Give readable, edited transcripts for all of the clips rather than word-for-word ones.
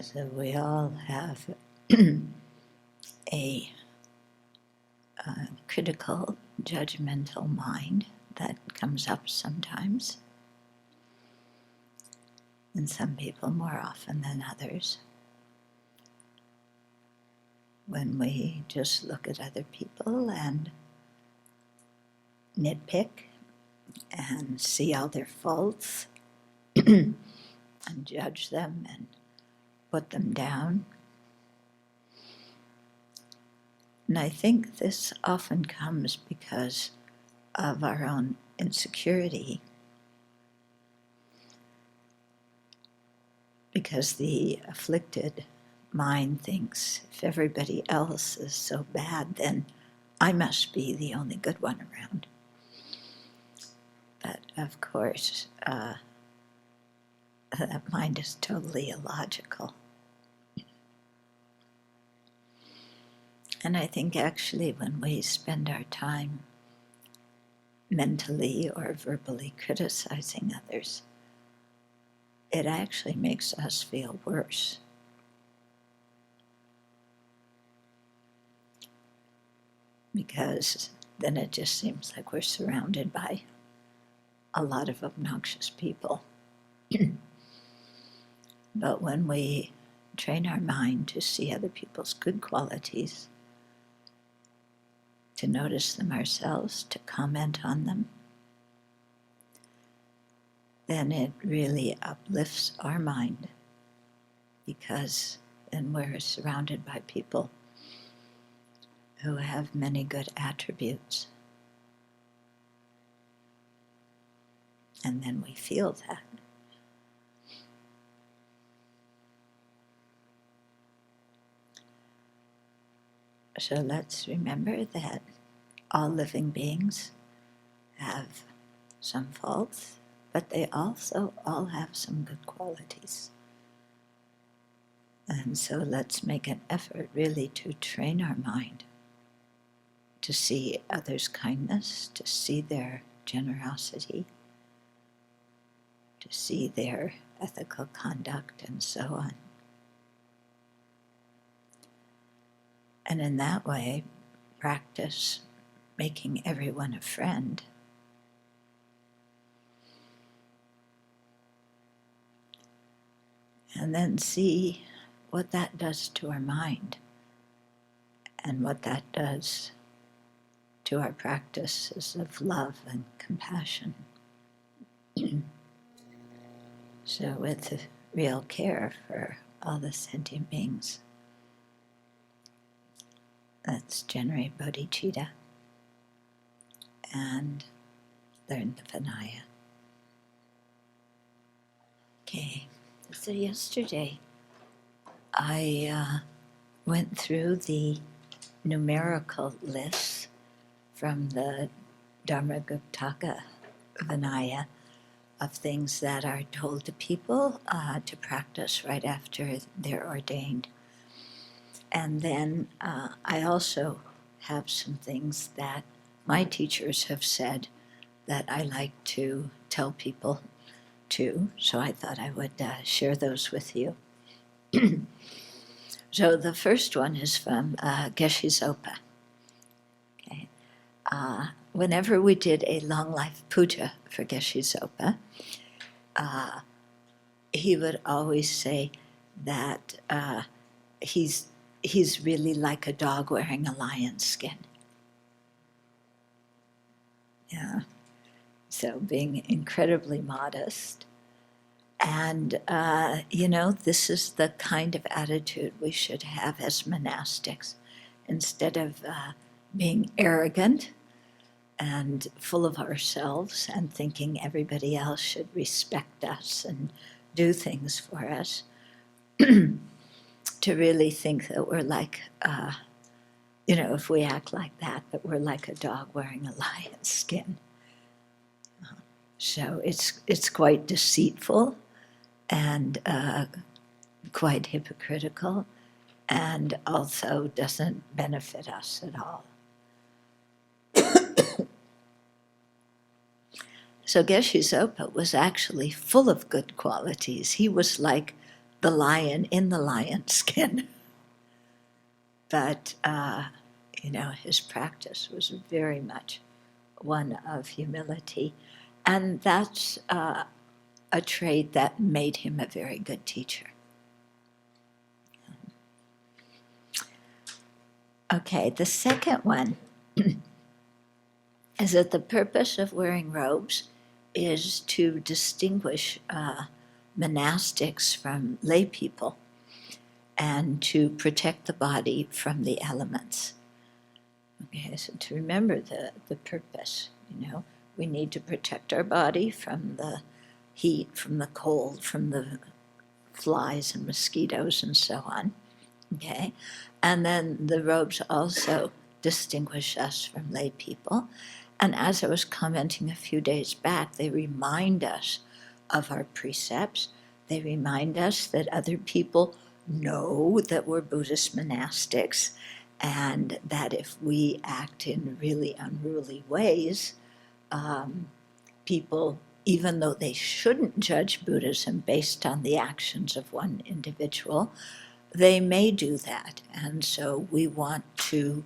So we all have a critical, judgmental mind that comes up sometimes, and some people more often than others. When we just look at other people and nitpick and see all their faults and judge them and put them down. And I think this often comes because of our own insecurity, because the afflicted mind thinks if everybody else is so bad, then I must be the only good one around. But of course, that mind is totally illogical. And I think actually when we spend our time mentally or verbally criticizing others, it actually makes us feel worse. Because then it just seems like we're surrounded by a lot of obnoxious people. But when we train our mind to see other people's good qualities, to notice them ourselves, to comment on them, then it really uplifts our mind, because then we're surrounded by people who have many good attributes. And then we feel that. So let's remember that all living beings have some faults, but they also all have some good qualities. And so let's make an effort really to train our mind to see others' kindness, to see their generosity, to see their ethical conduct, and so on. And in that way, practice making everyone a friend. And then see what that does to our mind and what that does to our practices of love and compassion. So with real care for all the sentient beings, let's generate bodhicitta and learn the Vinaya. Okay, so yesterday I went through the numerical list from the Dharma Vinaya of things that are told to people to practice right after they're ordained. And then I also have some things that my teachers have said that I like to tell people too, so I thought I would share those with you. So the first one is from Geshe Zopa. Okay. Whenever we did a long life puja for Geshe Zopa, he would always say that he's really like a dog wearing a lion's skin. Yeah. So being incredibly modest. And, this is the kind of attitude we should have as monastics. Instead of being arrogant and full of ourselves and thinking everybody else should respect us and do things for us, to really think that we're like, if we act like that we're like a dog wearing a lion's skin. So it's quite deceitful and quite hypocritical, and also doesn't benefit us at all. So Geshe Zopa was actually full of good qualities. He was like the lion in the lion skin. But, his practice was very much one of humility. And that's a trait that made him a very good teacher. Okay, the second one is that the purpose of wearing robes is to distinguish monastics from lay people and to protect the body from the elements. Okay, so to remember the purpose, we need to protect our body from the heat, from the cold, from the flies and mosquitoes and so on. Okay, and then the robes also distinguish us from lay people. And as I was commenting a few days back, they remind us of our precepts. They remind us that other people know that we're Buddhist monastics, and that if we act in really unruly ways, people, even though they shouldn't judge Buddhism based on the actions of one individual, they may do that. And so we want to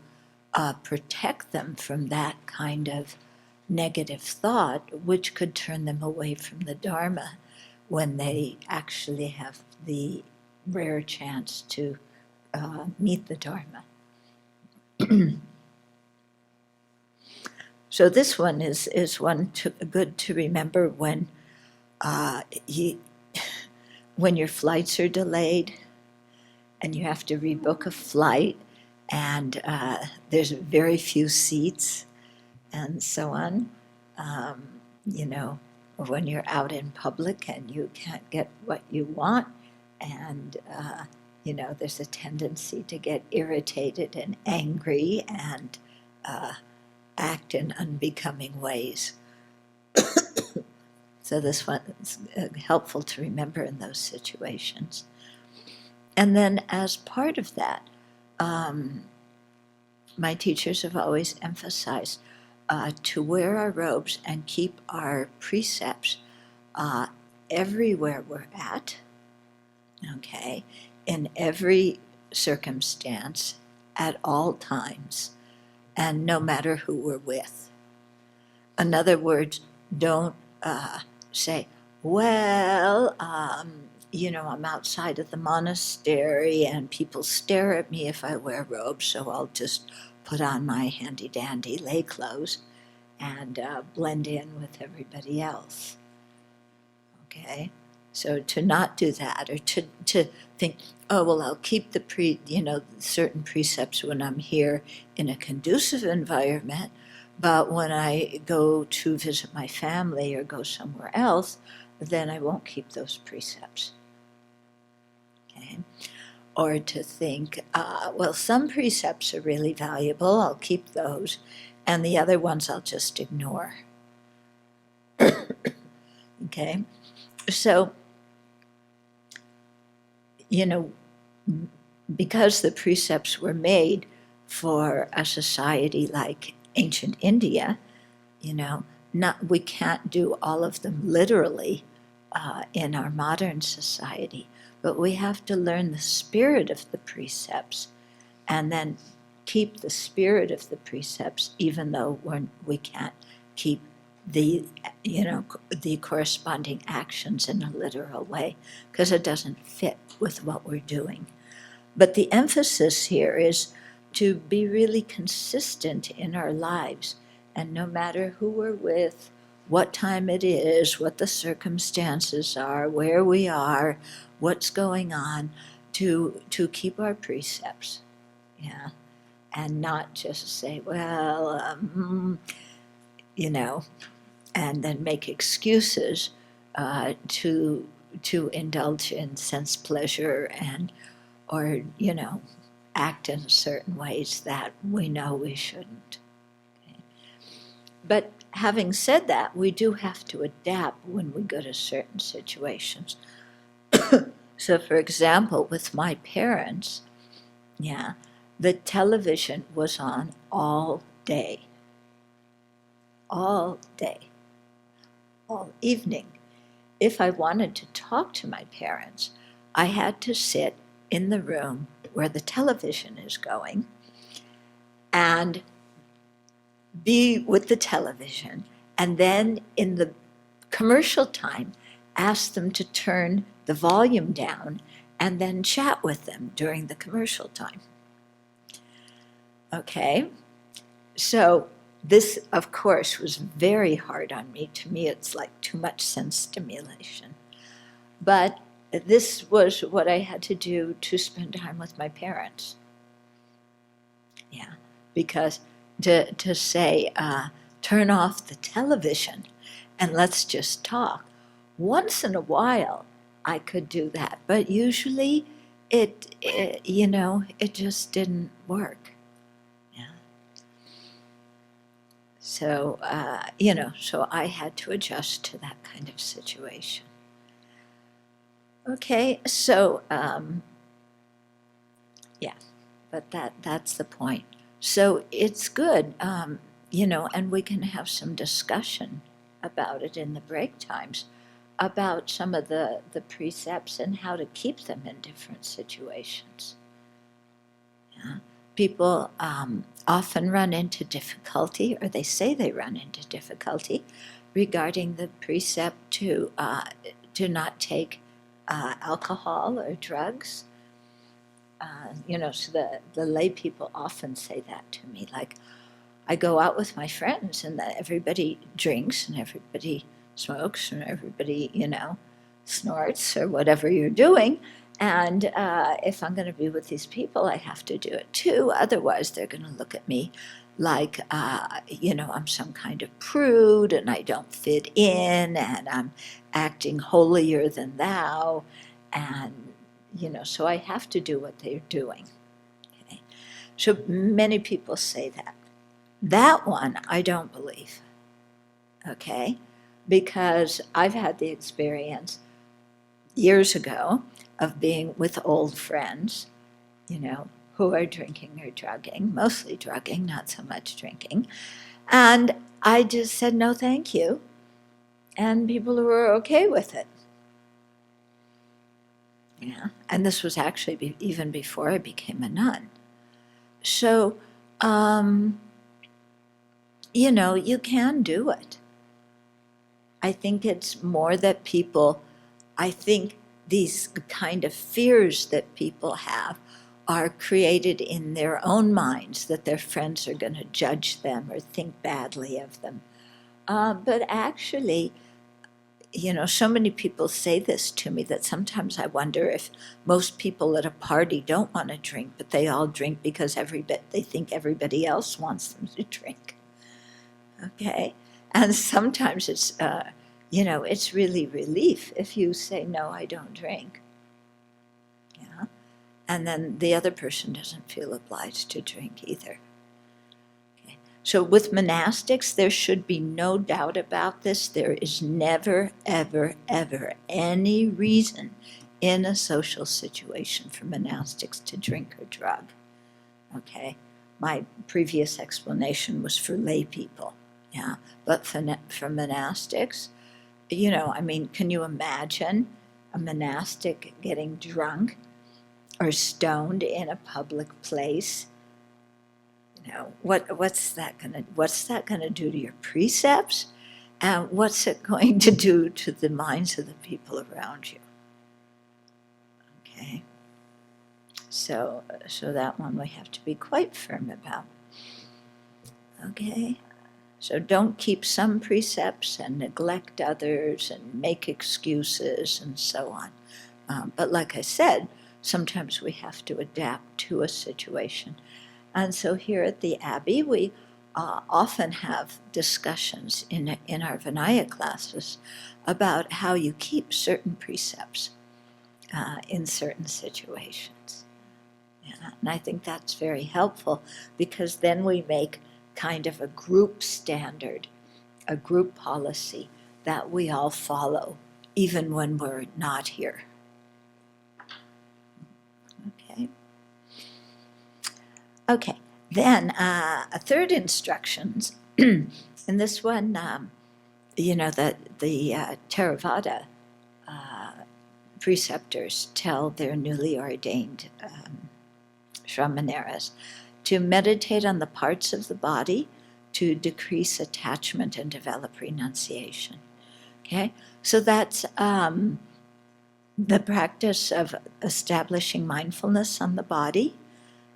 protect them from that kind of negative thought, which could turn them away from the Dharma when they actually have the rare chance to meet the Dharma. So this one is one good to remember when when your flights are delayed and you have to rebook a flight, and there's very few seats and so on, or when you're out in public and you can't get what you want, and there's a tendency to get irritated and angry and act in unbecoming ways. So this one is helpful to remember in those situations. And then as part of that, my teachers have always emphasized to wear our robes and keep our precepts everywhere we're at, okay, in every circumstance, at all times, and no matter who we're with. In other words, don't say, well, I'm outside of the monastery and people stare at me if I wear robes, so I'll just put on my handy-dandy lay clothes and blend in with everybody else. Okay? So to not do that, or to think, oh, well, I'll keep the certain precepts when I'm here in a conducive environment, but when I go to visit my family or go somewhere else, then I won't keep those precepts. Okay? Or to think, well, some precepts are really valuable, I'll keep those, and the other ones I'll just ignore. Okay? So, because the precepts were made for a society like ancient India, we can't do all of them literally in our modern society, but we have to learn the spirit of the precepts and then keep the spirit of the precepts, even though we can't keep the corresponding actions in a literal way, because it doesn't fit with what we're doing. But the emphasis here is to be really consistent in our lives, and no matter who we're with, what time it is, what the circumstances are, where we are, what's going on, to keep our precepts, and not just say, well, and then make excuses to indulge in sense pleasure or act in certain ways that we know we shouldn't. Okay? But having said that, we do have to adapt when we go to certain situations. So, for example, with my parents, the television was on all day, all evening. If I wanted to talk to my parents, I had to sit in the room where the television is going and be with the television, and then in the commercial time, ask them to turn the volume down and then chat with them during the commercial time. Okay, so this, of course, was very hard on me. To me, it's like too much sense stimulation. But this was what I had to do to spend time with my parents. Yeah, because to say, turn off the television and let's just talk. Once in a while, I could do that, but usually it just didn't work. Yeah. So, so I had to adjust to that kind of situation. Okay, so, yeah, but that's the point. So it's good, and we can have some discussion about it in the break times, about some of the precepts and how to keep them in different situations. Yeah. People often run into difficulty, or they say they run into difficulty, regarding the precept to not take alcohol or drugs. So the lay people often say that to me, like, I go out with my friends and that everybody drinks and everybody smokes and everybody, snorts or whatever you're doing. And if I'm going to be with these people, I have to do it too. Otherwise, they're going to look at me like, I'm some kind of prude and I don't fit in and I'm acting holier than thou. And, so I have to do what they're doing. Okay? So many people say that. That one, I don't believe, okay? Because I've had the experience years ago of being with old friends, who are drinking or drugging, mostly drugging, not so much drinking. And I just said, no, thank you. And people were okay with it. Yeah, and this was actually even before I became a nun. So, you can do it. I think it's more that I think these kind of fears that people have are created in their own minds, that their friends are going to judge them or think badly of them. But actually, so many people say this to me that sometimes I wonder if most people at a party don't want to drink, but they all drink because they think everybody else wants them to drink. Okay? And sometimes it's, it's really relief if you say, no, I don't drink. Yeah? And then the other person doesn't feel obliged to drink either. Okay? So with monastics, there should be no doubt about this. There is never, ever, ever any reason in a social situation for monastics to drink or drug. Okay? My previous explanation was for lay people. Yeah, but for monastics, can you imagine a monastic getting drunk or stoned in a public place? What's that gonna do to your precepts, and what's it going to do to the minds of the people around you? Okay, so that one we have to be quite firm about. Okay. So don't keep some precepts and neglect others and make excuses and so on. But like I said, sometimes we have to adapt to a situation. And so here at the Abbey, we often have discussions in our Vinaya classes about how you keep certain precepts in certain situations. Yeah, and I think that's very helpful because then we make kind of a group standard, a group policy that we all follow, even when we're not here. Okay, then a third instructions, and this one, the Theravada preceptors tell their newly ordained Shramaneras to meditate on the parts of the body to decrease attachment and develop renunciation. Okay, so that's the practice of establishing mindfulness on the body,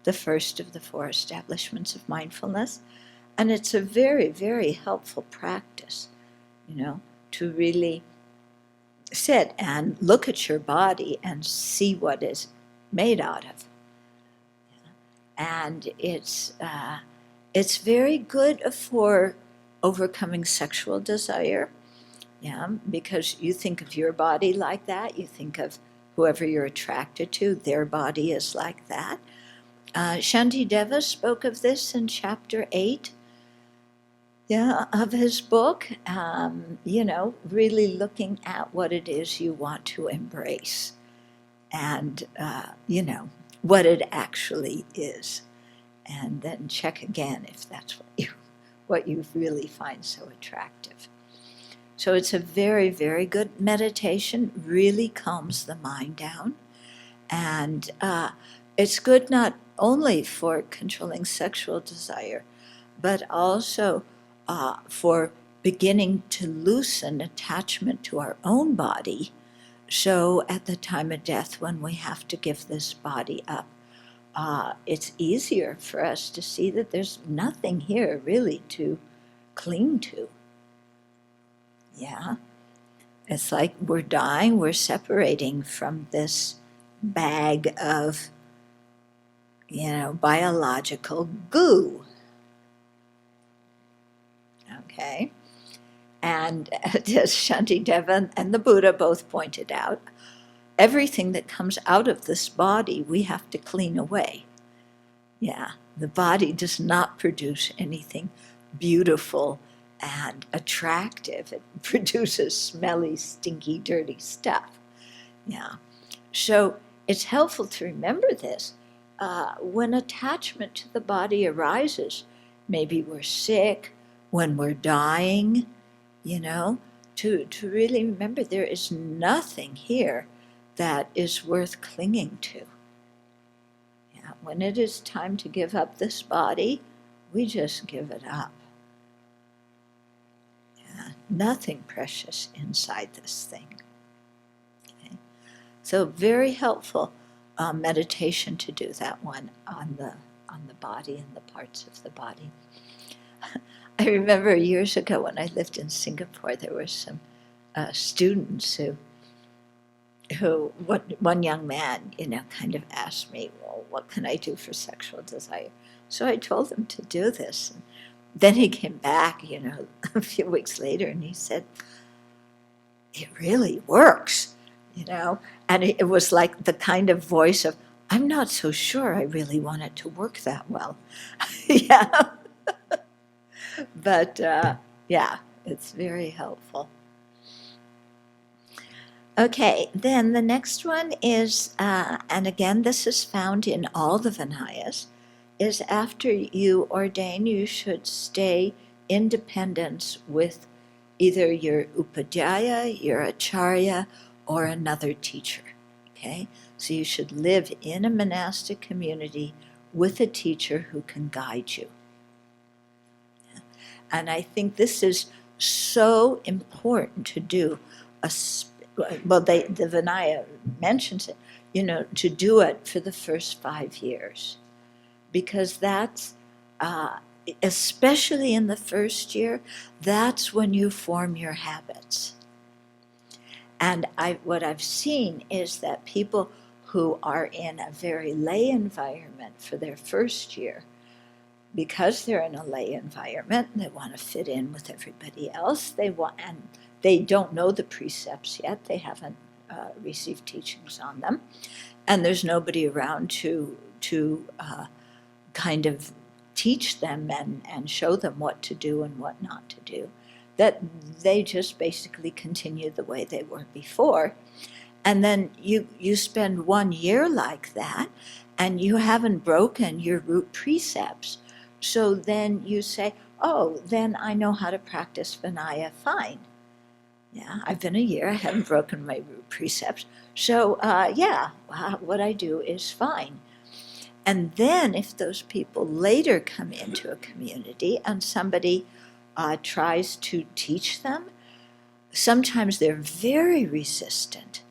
the first of the 4 establishments of mindfulness. And it's a very, very helpful practice, to really sit and look at your body and see what is made out of. And it's very good for overcoming sexual desire, because you think of your body like that, you think of whoever you're attracted to, their body is like that. Shantideva spoke of this in chapter 8 of his book, really looking at what it is you want to embrace and, what it actually is. And then check again if that's what you really find so attractive. So it's a very, very good meditation, really calms the mind down. And it's good not only for controlling sexual desire, but also for beginning to loosen attachment to our own body. So at the time of death, when we have to give this body up, it's easier for us to see that there's nothing here really to cling to. Yeah. It's like we're dying, we're separating from this bag of, biological goo. Okay? And as Shantideva and the Buddha both pointed out, everything that comes out of this body we have to clean away. Yeah, the body does not produce anything beautiful and attractive. It produces smelly, stinky, dirty stuff. Yeah. So it's helpful to remember this. When attachment to the body arises, maybe we're sick, when we're dying, to really remember there is nothing here that is worth clinging to. Yeah, when it is time to give up this body, we just give it up. Yeah, nothing precious inside this thing. Okay. So very helpful meditation to do that one on the body and the parts of the body. I remember years ago when I lived in Singapore, there were some students who one young man, kind of asked me, well, what can I do for sexual desire? So I told him to do this. And then he came back, a few weeks later, and he said, it really works, And it was like the kind of voice of, I'm not so sure I really want it to work that well. Yeah. But, it's very helpful. Okay, then the next one is, and again, this is found in all the Vinayas, is after you ordain, you should stay in dependence with either your upadhyaya, your acharya, or another teacher. Okay, so you should live in a monastic community with a teacher who can guide you. And I think this is so important to do. The Vinaya mentions it, to do it for the first 5 years. Because that's, especially in the first year, that's when you form your habits. And what I've seen is that people who are in a very lay environment for their first year, because they're in a lay environment, they want to fit in with everybody else. And they don't know the precepts yet. They haven't received teachings on them, and there's nobody around to kind of teach them and show them what to do and what not to do. That they just basically continue the way they were before, and then you spend 1 year like that, and you haven't broken your root precepts. So then you say, oh, then I know how to practice Vinaya fine. Yeah, I've been a year. I haven't broken my precepts. So, what I do is fine. And then if those people later come into a community and somebody tries to teach them, sometimes they're very resistant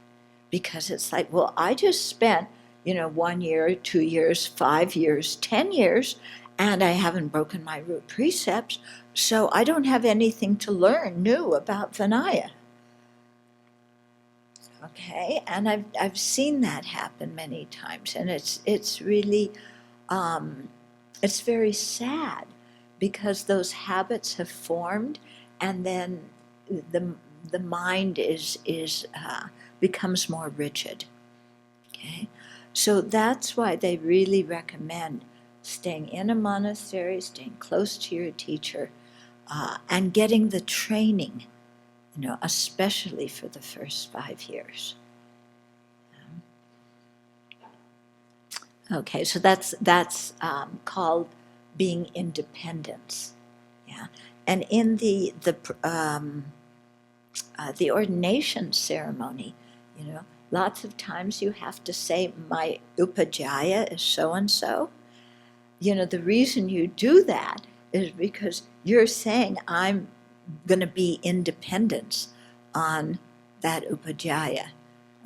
because it's like, well, I just spent, 1 year, 2 years, 5 years, 10 years, and I haven't broken my root precepts, so I don't have anything to learn new about Vinaya. Okay, and I've seen that happen many times, and it's really it's very sad because those habits have formed, and then the mind is becomes more rigid. Okay, so that's why they really recommend staying in a monastery, staying close to your teacher, and getting the training. Especially for the first 5 years. Okay, so that's called being independent. Yeah, and in the ordination ceremony, lots of times you have to say, my upajjhaya is so and so. The reason you do that is because you're saying, I'm going to be independent on that upajjhaya.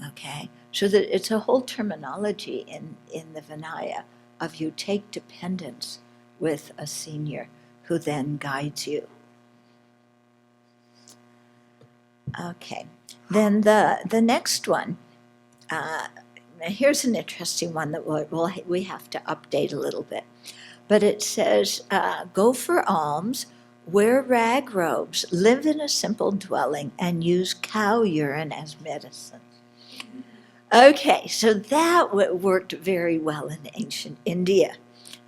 Okay, so that it's a whole terminology in the Vinaya of you take dependence with a senior who then guides you. Okay, then the next one, here's an interesting one that we have to update a little bit. But it says, go for alms, wear rag robes, live in a simple dwelling, and use cow urine as medicine. Okay, so that worked very well in ancient India.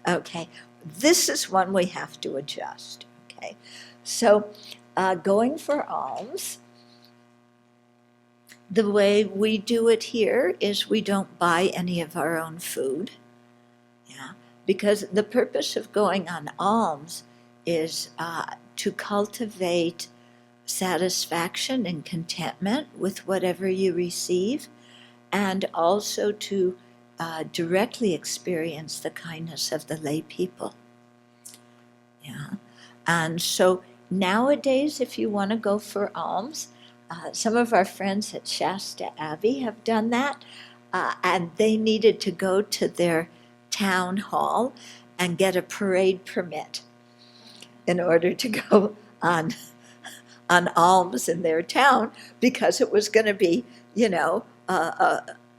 Okay, this is one we have to adjust. Okay, so going for alms, the way we do it here is we don't buy any of our own food. Yeah, because the purpose of going on alms is to cultivate satisfaction and contentment with whatever you receive, and also to directly experience the kindness of the lay people. Yeah, and so nowadays, if you want to go for alms, some of our friends at Shasta Abbey have done that, and they needed to go to their town hall and get a parade permit in order to go on alms in their town, because it was going to be,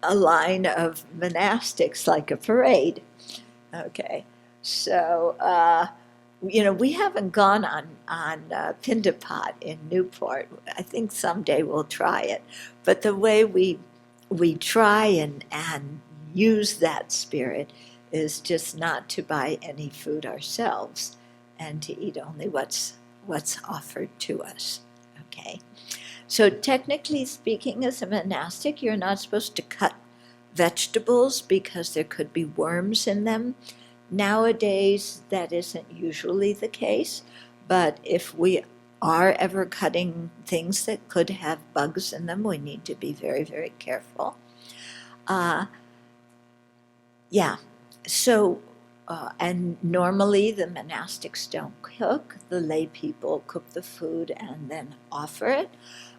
a line of monastics like a parade. Okay, so we haven't gone on Pindapat in Newport. I think someday we'll try it, but the way we try and use that spirit is just not to buy any food ourselves and to eat only what's offered to us. Okay, so technically speaking, as a monastic, you're not supposed to cut vegetables because there could be worms in them. Nowadays, that isn't usually the case, but if we are ever cutting things that could have bugs in them, we need to be very, very careful. So, and normally the monastics don't cook. The lay people cook the food and then offer it.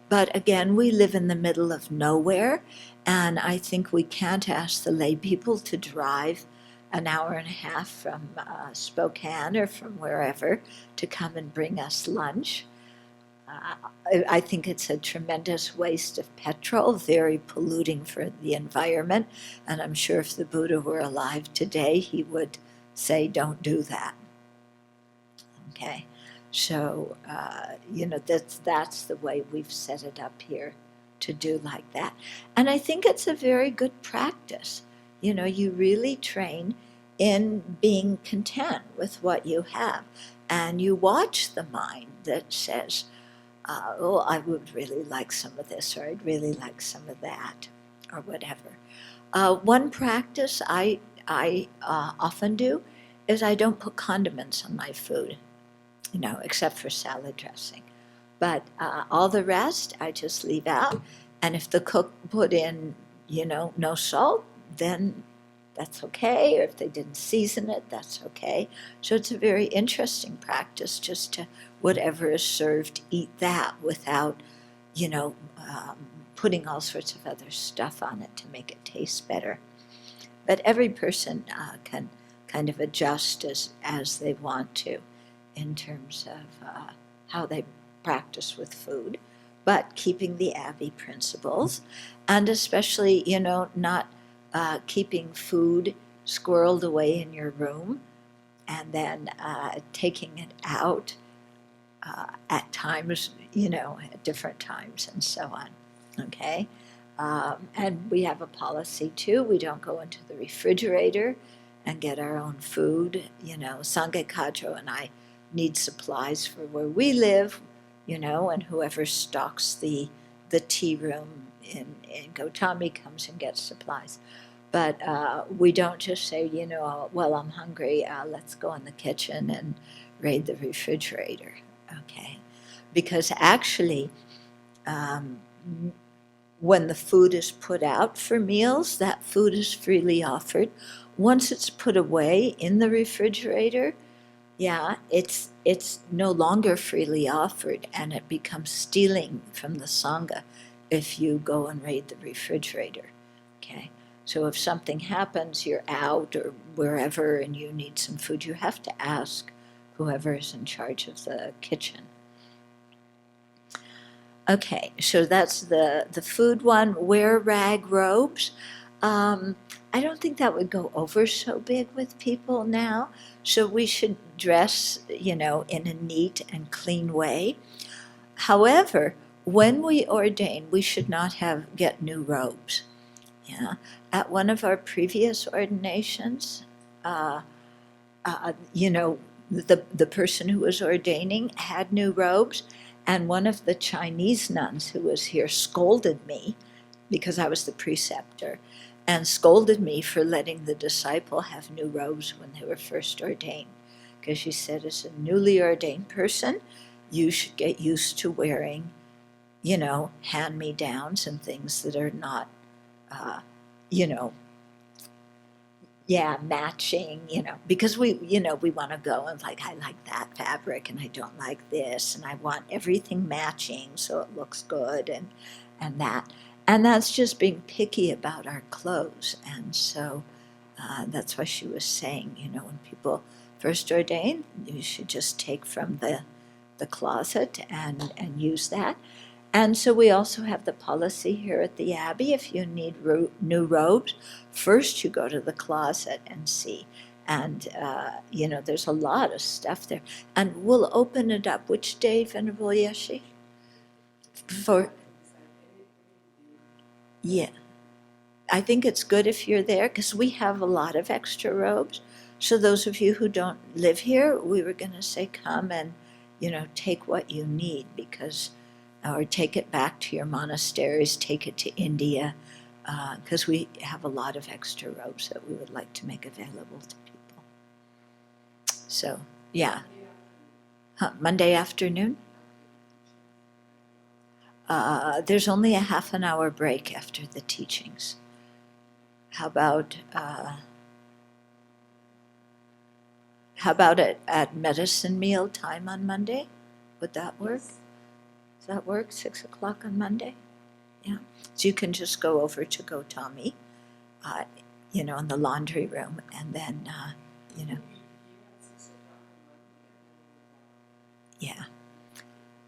But again, we live in the middle of nowhere, and I think we can't ask the lay people to drive an hour and a half from Spokane or from wherever to come and bring us lunch. I think it's a tremendous waste of petrol, very polluting for the environment, and I'm sure if the Buddha were alive today, he would say, don't do that. Okay, so, that's the way we've set it up here, to do like that. And I think it's a very good practice. You really train in being content with what you have, and you watch the mind that says, I would really like some of this, or I'd really like some of that, or whatever. One practice I often do is I don't put condiments on my food, except for salad dressing. But all the rest, I just leave out. And if the cook put in, no salt, then that's okay. Or if they didn't season it, that's okay. So it's a very interesting practice just to, whatever is served, eat that without, putting all sorts of other stuff on it to make it taste better. But every person can kind of adjust as they want to in terms of how they practice with food, but keeping the Abbey principles, and especially, not keeping food squirreled away in your room and then taking it out at times, at different times and so on. Okay? And we have a policy too. We don't go into the refrigerator and get our own food. Sangye Kadro and I need supplies for where we live, and whoever stocks the tea room in Gautami comes and gets supplies. But we don't just say, well, I'm hungry, let's go in the kitchen and raid the refrigerator, okay? Because actually, when the food is put out for meals, that food is freely offered. Once it's put away in the refrigerator, it's no longer freely offered, and it becomes stealing from the Sangha if you go and raid the refrigerator, okay? So if something happens, you're out or wherever and you need some food, you have to ask whoever is in charge of the kitchen. Okay, so that's the food one. Wear rag robes. I don't think that would go over so big with people now. So we should dress, in a neat and clean way. However, when we ordain, we should not get new robes. Yeah. At one of our previous ordinations, the person who was ordaining had new robes, and one of the Chinese nuns who was here scolded me because I was the preceptor, and scolded me for letting the disciple have new robes when they were first ordained. Because she said, as a newly ordained person, you should get used to wearing, hand-me-downs and things that are not, matching, because we want to go and I like that fabric and I don't like this, and I want everything matching so it looks good and that. And that's just being picky about our clothes. And so that's why she was saying, when people first ordain, you should just take from the closet and use that. And so we also have the policy here at the Abbey, if you need new robes, first you go to the closet and see. And, there's a lot of stuff there. And we'll open it up. Which day, Venerable Yeshi? Yeah. I think it's good if you're there because we have a lot of extra robes. So those of you who don't live here, we were going to say come and, take what you need or take it back to your monasteries, take it to India, because we have a lot of extra robes that we would like to make available to people. So, yeah. Monday afternoon? There's only a half an hour break after the teachings. How about it at medicine meal time on Monday? Would that work? Does that work? 6 o'clock on Monday? Yeah. So you can just go over to Gautami, in the laundry room, and then, Yeah.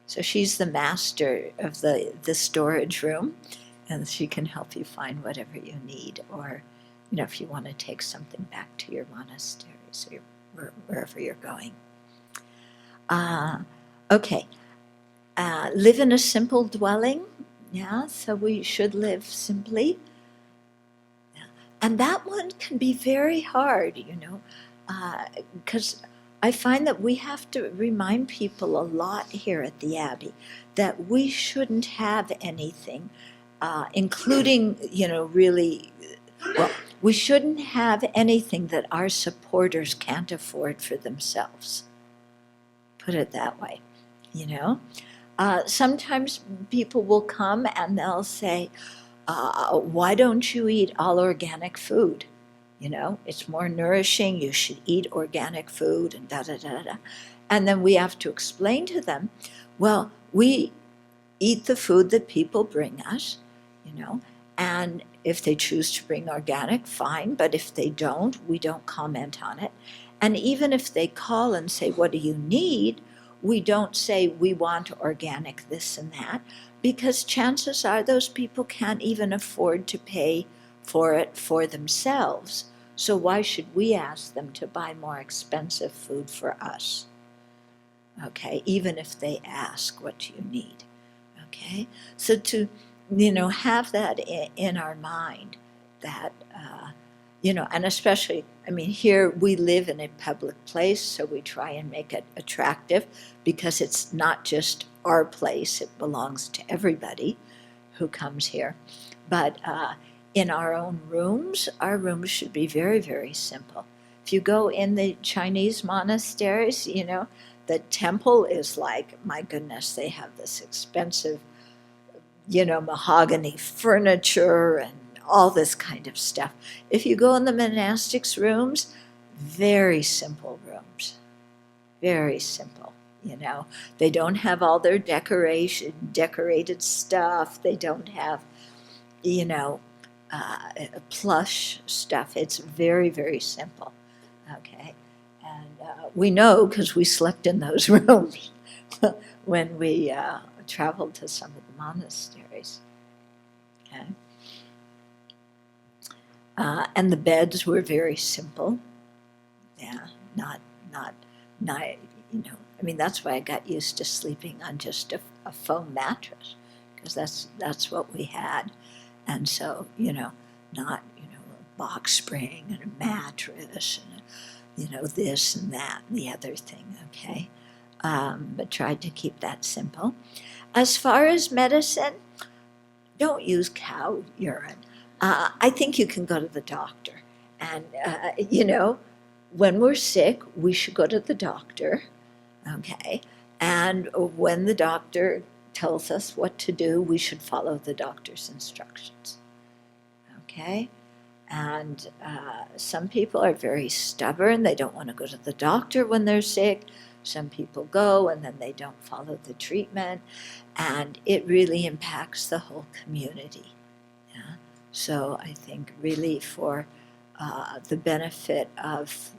So she's the master of the storage room, and she can help you find whatever you need, or, if you want to take something back to your monasteries or wherever you're going. Okay. Live in a simple dwelling. Yeah, so we should live simply. Yeah. And that one can be very hard, because I find that we have to remind people a lot here at the Abbey that we shouldn't have anything, including, really, well, we shouldn't have anything that our supporters can't afford for themselves. Put it that way, Sometimes people will come and they'll say, why don't you eat all organic food? You know, it's more nourishing. You should eat organic food and da da da da. And then we have to explain to them, well, we eat the food that people bring us, you know, and if they choose to bring organic, fine. But if they don't, we don't comment on it. And even if they call and say, what do you need? We don't say we want organic this and that, because chances are those people can't even afford to pay for it for themselves. So why should we ask them to buy more expensive food for us? Okay, even if they ask, what do you need? Okay, so to, have that in our mind, that, and especially, I mean, here we live in a public place, so we try and make it attractive because it's not just our place, it belongs to everybody who comes here. But in our own rooms, our rooms should be very, very simple. If you go in the Chinese monasteries, the temple is like, my goodness, they have this expensive, mahogany furniture and all this kind of stuff. If you go in the monastics' rooms, very simple rooms, very simple. They don't have all their decorated stuff. They don't have, plush stuff. It's very, very simple. Okay, and we know because we slept in those rooms when we traveled to some of the monasteries. Okay, and the beds were very simple. Yeah, not. I mean, that's why I got used to sleeping on just a foam mattress, because that's what we had, and so not a box spring and a mattress and this and that and the other thing. Okay, but tried to keep that simple. As far as medicine, don't use cow urine. I think you can go to the doctor, and when we're sick, we should go to the doctor. Okay, and when the doctor tells us what to do, we should follow the doctor's instructions. Okay, and some people are very stubborn. They don't want to go to the doctor when they're sick. Some people go and then they don't follow the treatment, and it really impacts the whole community. Yeah? So I think really for the benefit of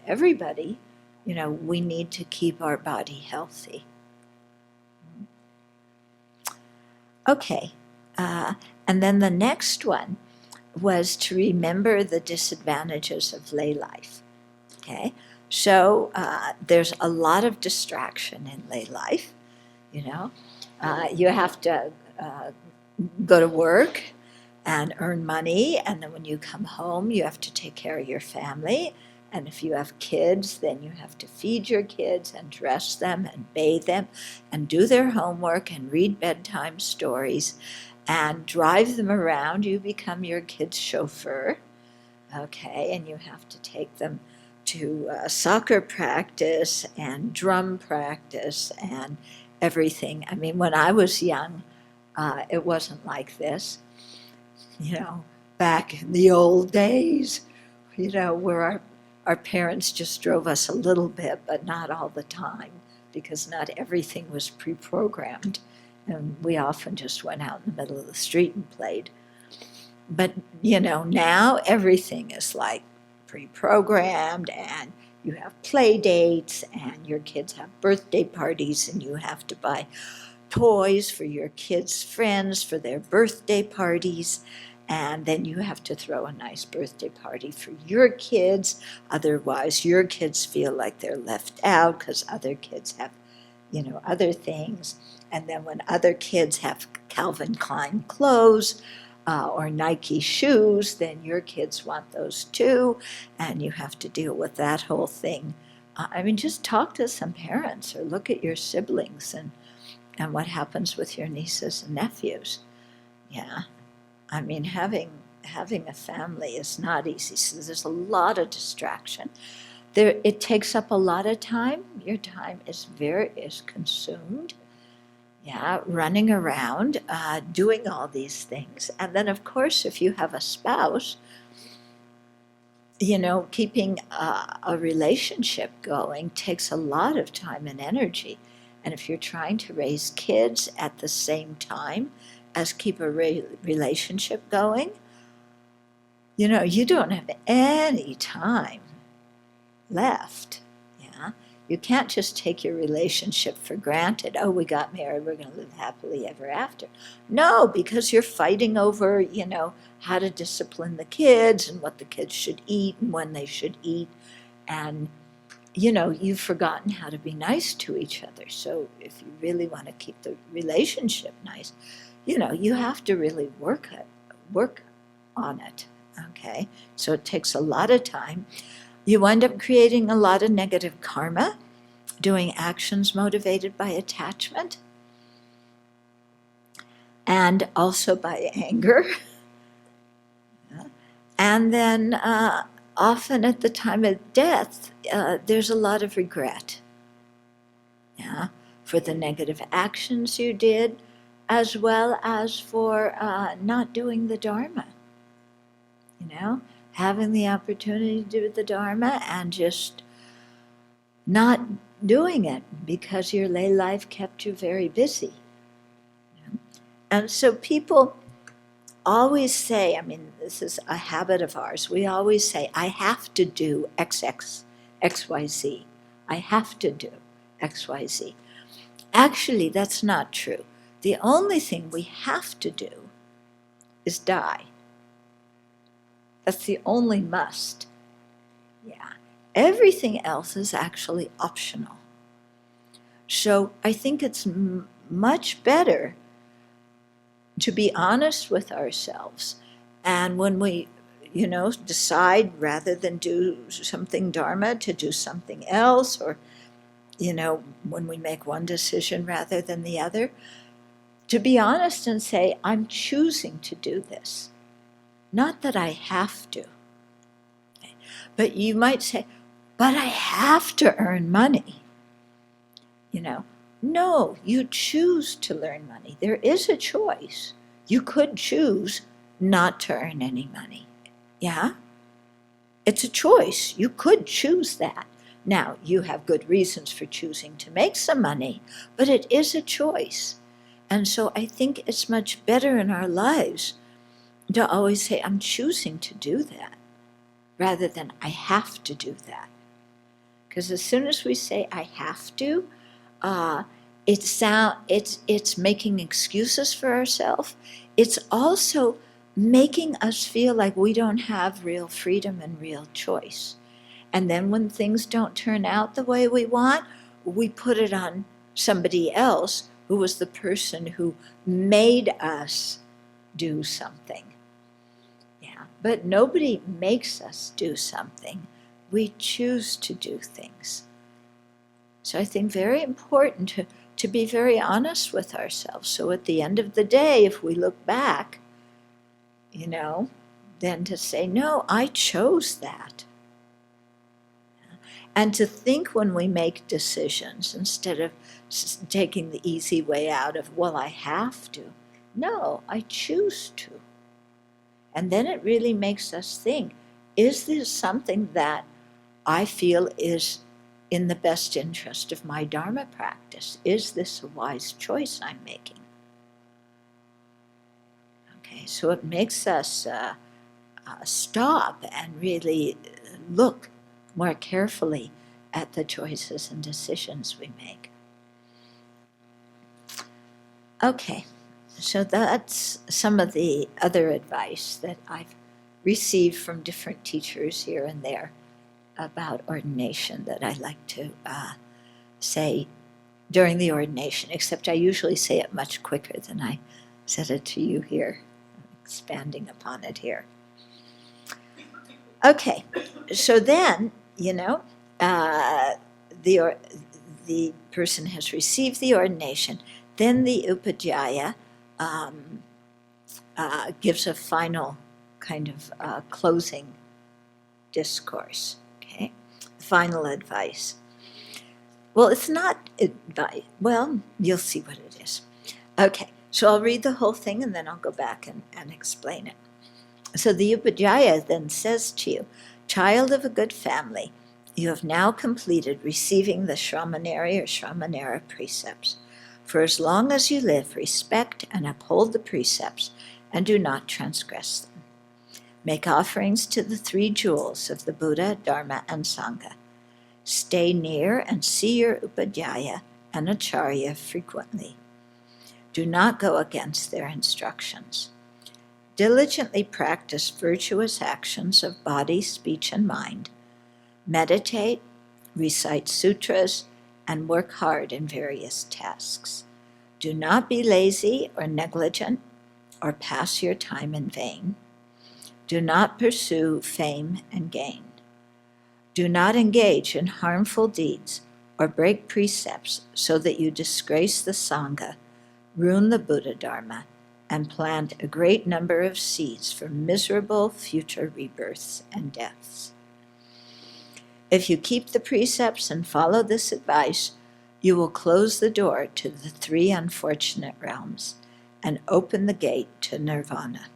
everybody, we need to keep our body healthy. Okay, and then the next one was to remember the disadvantages of lay life. Okay, so there's a lot of distraction in lay life. You have to go to work and earn money, and then when you come home, you have to take care of your family. And if you have kids, then you have to feed your kids and dress them and bathe them and do their homework and read bedtime stories and drive them around. You become your kid's chauffeur, okay, and you have to take them to soccer practice and drum practice and everything. I mean, when I was young, it wasn't like this. Back in the old days, where our parents just drove us a little bit, but not all the time, because not everything was pre-programmed. And we often just went out in the middle of the street and played. But, now everything is like pre-programmed, and you have play dates, and your kids have birthday parties, and you have to buy toys for your kids' friends for their birthday parties. And then you have to throw a nice birthday party for your kids. Otherwise, your kids feel like they're left out because other kids have, other things. And then when other kids have Calvin Klein clothes or Nike shoes, then your kids want those too. And you have to deal with that whole thing. I mean, just talk to some parents or look at your siblings and what happens with your nieces and nephews. Yeah. I mean, having a family is not easy. So there's a lot of distraction. It takes up a lot of time. Your time is consumed. yeah, running around, doing all these things. And then, of course, if you have a spouse, keeping a relationship going takes a lot of time and energy. And if you're trying to raise kids at the same time as keep a relationship going, you don't have any time left. Yeah. You can't just take your relationship for granted. Oh, we got married, we're going to live happily ever after. No, because you're fighting over, how to discipline the kids and what the kids should eat and when they should eat. And, you've forgotten how to be nice to each other. So if you really want to keep the relationship nice, you have to really work on it. Okay. So it takes a lot of time. You wind up creating a lot of negative karma, doing actions motivated by attachment, and also by anger. And then often at the time of death, there's a lot of regret, for the negative actions you did, as well as for not doing the Dharma. Having the opportunity to do the Dharma and just not doing it because your lay life kept you very busy. And so people always say, this is a habit of ours, we always say, I have to do XYZ. I have to do XYZ. Actually, that's not true. The only thing we have to do is die. That's the only must. Yeah. Everything else is actually optional. So I think it's much better to be honest with ourselves. And when we, decide rather than do something Dharma to do something else, or, when we make one decision rather than the other, to be honest and say, I'm choosing to do this. Not that I have to. But you might say, but I have to earn money. No, you choose to learn money. There is a choice. You could choose not to earn any money. Yeah? It's a choice. You could choose that. Now, you have good reasons for choosing to make some money, but it is a choice. And so I think it's much better in our lives to always say, I'm choosing to do that, rather than I have to do that. Because as soon as we say I have to, it's making excuses for ourselves. It's also making us feel like we don't have real freedom and real choice. And then when things don't turn out the way we want, we put it on somebody else who was the person who made us do something. Yeah, but nobody makes us do something. We choose to do things. So I think very important to be very honest with ourselves. So at the end of the day, if we look back, then to say, no, I chose that. And to think when we make decisions, instead of taking the easy way out of, well, I have to. No, I choose to. And then it really makes us think, is this something that I feel is in the best interest of my Dharma practice? Is this a wise choice I'm making? Okay, so it makes us stop and really look more carefully at the choices and decisions we make. Okay, so that's some of the other advice that I've received from different teachers here and there about ordination that I like to say during the ordination, except I usually say it much quicker than I said it to you here, expanding upon it here. Okay, so then, the person has received the ordination, then the upadhyaya gives a final kind of closing discourse, okay? Final advice. Well, it's not advice. Well, you'll see what it is. Okay, so I'll read the whole thing and then I'll go back and explain it. So the Upadhyaya then says to you, child of a good family, you have now completed receiving the Shramaneri or Shramanera precepts. For as long as you live, respect and uphold the precepts and do not transgress them. Make offerings to the three jewels of the Buddha, Dharma, and Sangha. Stay near and see your Upadhyaya and Acharya frequently. Do not go against their instructions. Diligently practice virtuous actions of body, speech, and mind. Meditate, recite sutras, and work hard in various tasks. Do not be lazy or negligent or pass your time in vain. Do not pursue fame and gain. Do not engage in harmful deeds or break precepts so that you disgrace the Sangha, ruin the Buddha Dharma, and plant a great number of seeds for miserable future rebirths and deaths. If you keep the precepts and follow this advice, you will close the door to the three unfortunate realms and open the gate to nirvana.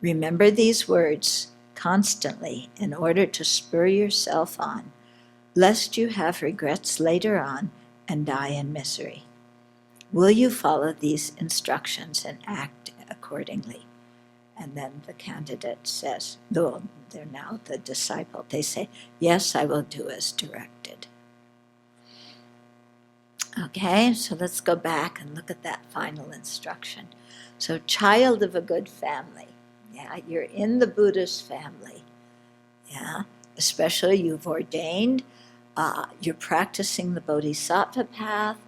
Remember these words constantly in order to spur yourself on, lest you have regrets later on and die in misery. Will you follow these instructions and act accordingly? And then the candidate says, no, they're now the disciple. They say, yes, I will do as directed. Okay, so let's go back and look at that final instruction. So, child of a good family. Yeah, you're in the Buddha's family. Yeah, especially you've ordained. You're practicing the Bodhisattva path.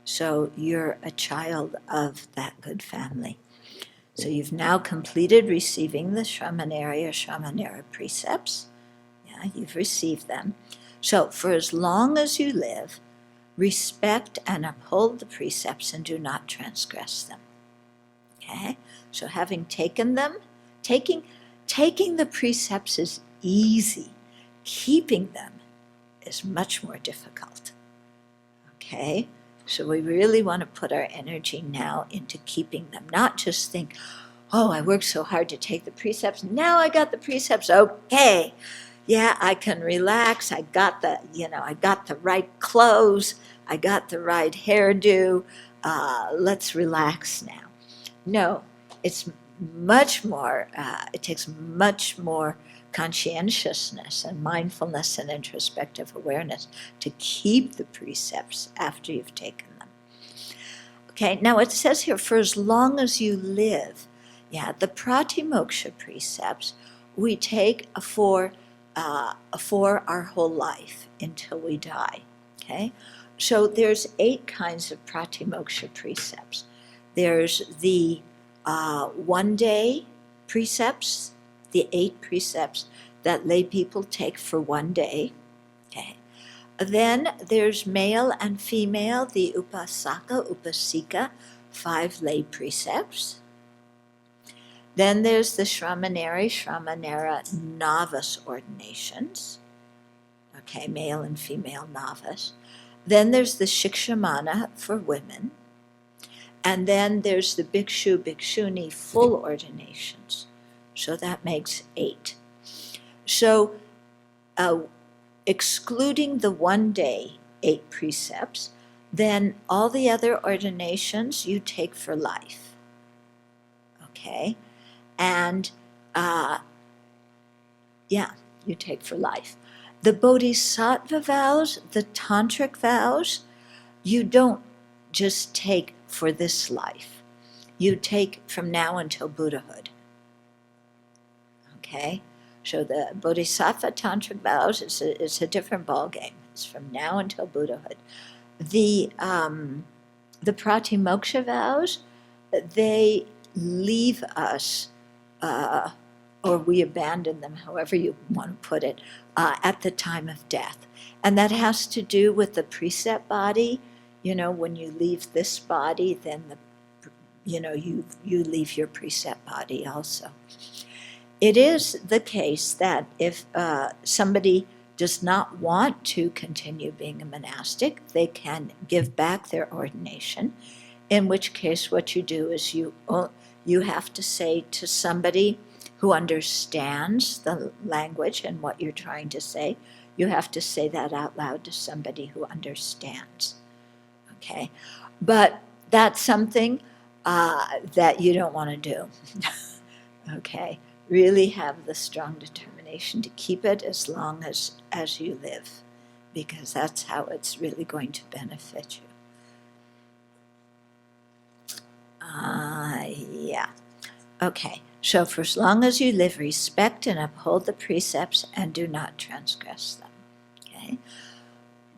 So you're a child of that good family. So you've now completed receiving the Shramaneri or Shramanera precepts. Yeah, you've received them. So for as long as you live, respect and uphold the precepts and do not transgress them. Okay? So having taken them, taking the precepts is easy. Keeping them is much more difficult. Okay? So we really want to put our energy now into keeping them, not just think, oh, I worked so hard to take the precepts, now I got the precepts, okay, yeah, I can relax, I got the right clothes, I got the right hairdo, let's relax now. No, it's much more, it takes much more conscientiousness and mindfulness and introspective awareness to keep the precepts after you've taken them. Okay, now it says here, for as long as you live, yeah, the pratimoksha precepts we take for our whole life until we die. Okay, so there's 8 kinds of pratimoksha precepts. There's the one-day precepts, the 8 precepts that lay people take for one day. Okay. Then there's male and female, the upasaka, upasika, 5 lay precepts. Then there's the Shramaneri, Shramanera novice ordinations. Okay, male and female novice. Then there's the Shikshamana for women. And then there's the Bhikshu, Bhikshuni full ordinations. So that makes 8. So excluding the one day 8 precepts, then all the other ordinations you take for life. Okay? And you take for life. The Bodhisattva vows, the Tantric vows, you don't just take for this life. You take from now until Buddhahood. Okay? So the Bodhisattva Tantric vows is a different ballgame. It's from now until Buddhahood. The Pratimoksha vows, they leave us, or we abandon them, however you want to put it, at the time of death. And that has to do with the precept body. You know, when you leave this body, then you leave your precept body also. It is the case that if somebody does not want to continue being a monastic, they can give back their ordination in which case what you do is you have to say to somebody who understands the language and what you're trying to say, you have to say that out loud to somebody who understands. Okay? But that's something that you don't want to do. Okay? Really have the strong determination to keep it as long as you live, because that's how it's really going to benefit you. Yeah. Okay. So for as long as you live, respect and uphold the precepts and do not transgress them. Okay.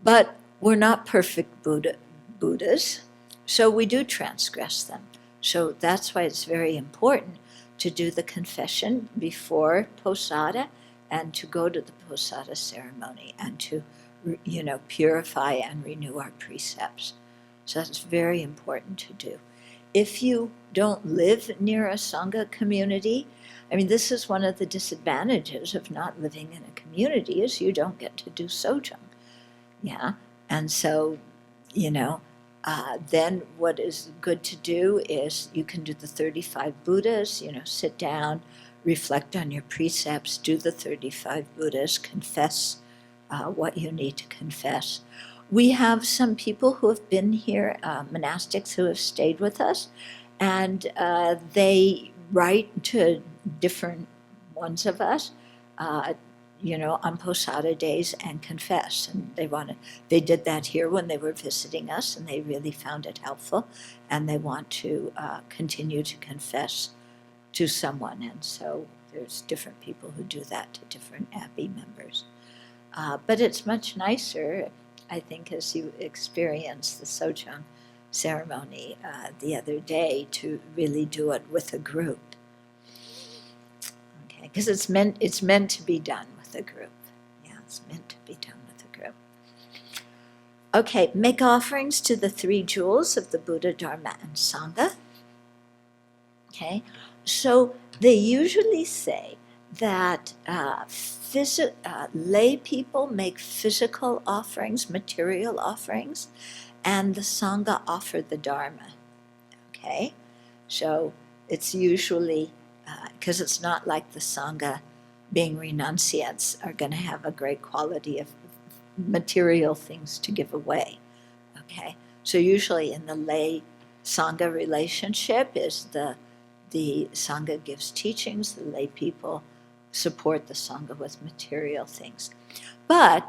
But we're not perfect Buddhas, so we do transgress them. So that's why it's very important to do the confession before posada and to go to the posada ceremony and to, purify and renew our precepts. So that's very important to do. If you don't live near a Sangha community, I mean, this is one of the disadvantages of not living in a community, is you don't get to do sojung. Yeah, and so, then what is good to do is you can do the 35 Buddhas, sit down, reflect on your precepts, do the 35 Buddhas, confess what you need to confess. We have some people who have been here, monastics who have stayed with us, and they write to different ones of us, on posada days and confess. And they did that here when they were visiting us, and they really found it helpful, and they want to continue to confess to someone. And so there's different people who do that to different Abbey members. But it's much nicer, I think, as you experience the sojung ceremony the other day, to really do it with a group. Okay, because it's meant to be done with a group. Yeah, it's meant to be done with a group. Okay, make offerings to the 3 jewels of the Buddha, Dharma, and Sangha. Okay, so they usually say that lay people make physical offerings, material offerings, and the Sangha offer the Dharma. Okay? So it's usually, because it's not like the Sangha, being renunciates, are going to have a great quality of material things to give away. Okay? So usually in the lay Sangha relationship is the Sangha gives teachings, the lay people support the Sangha with material things. But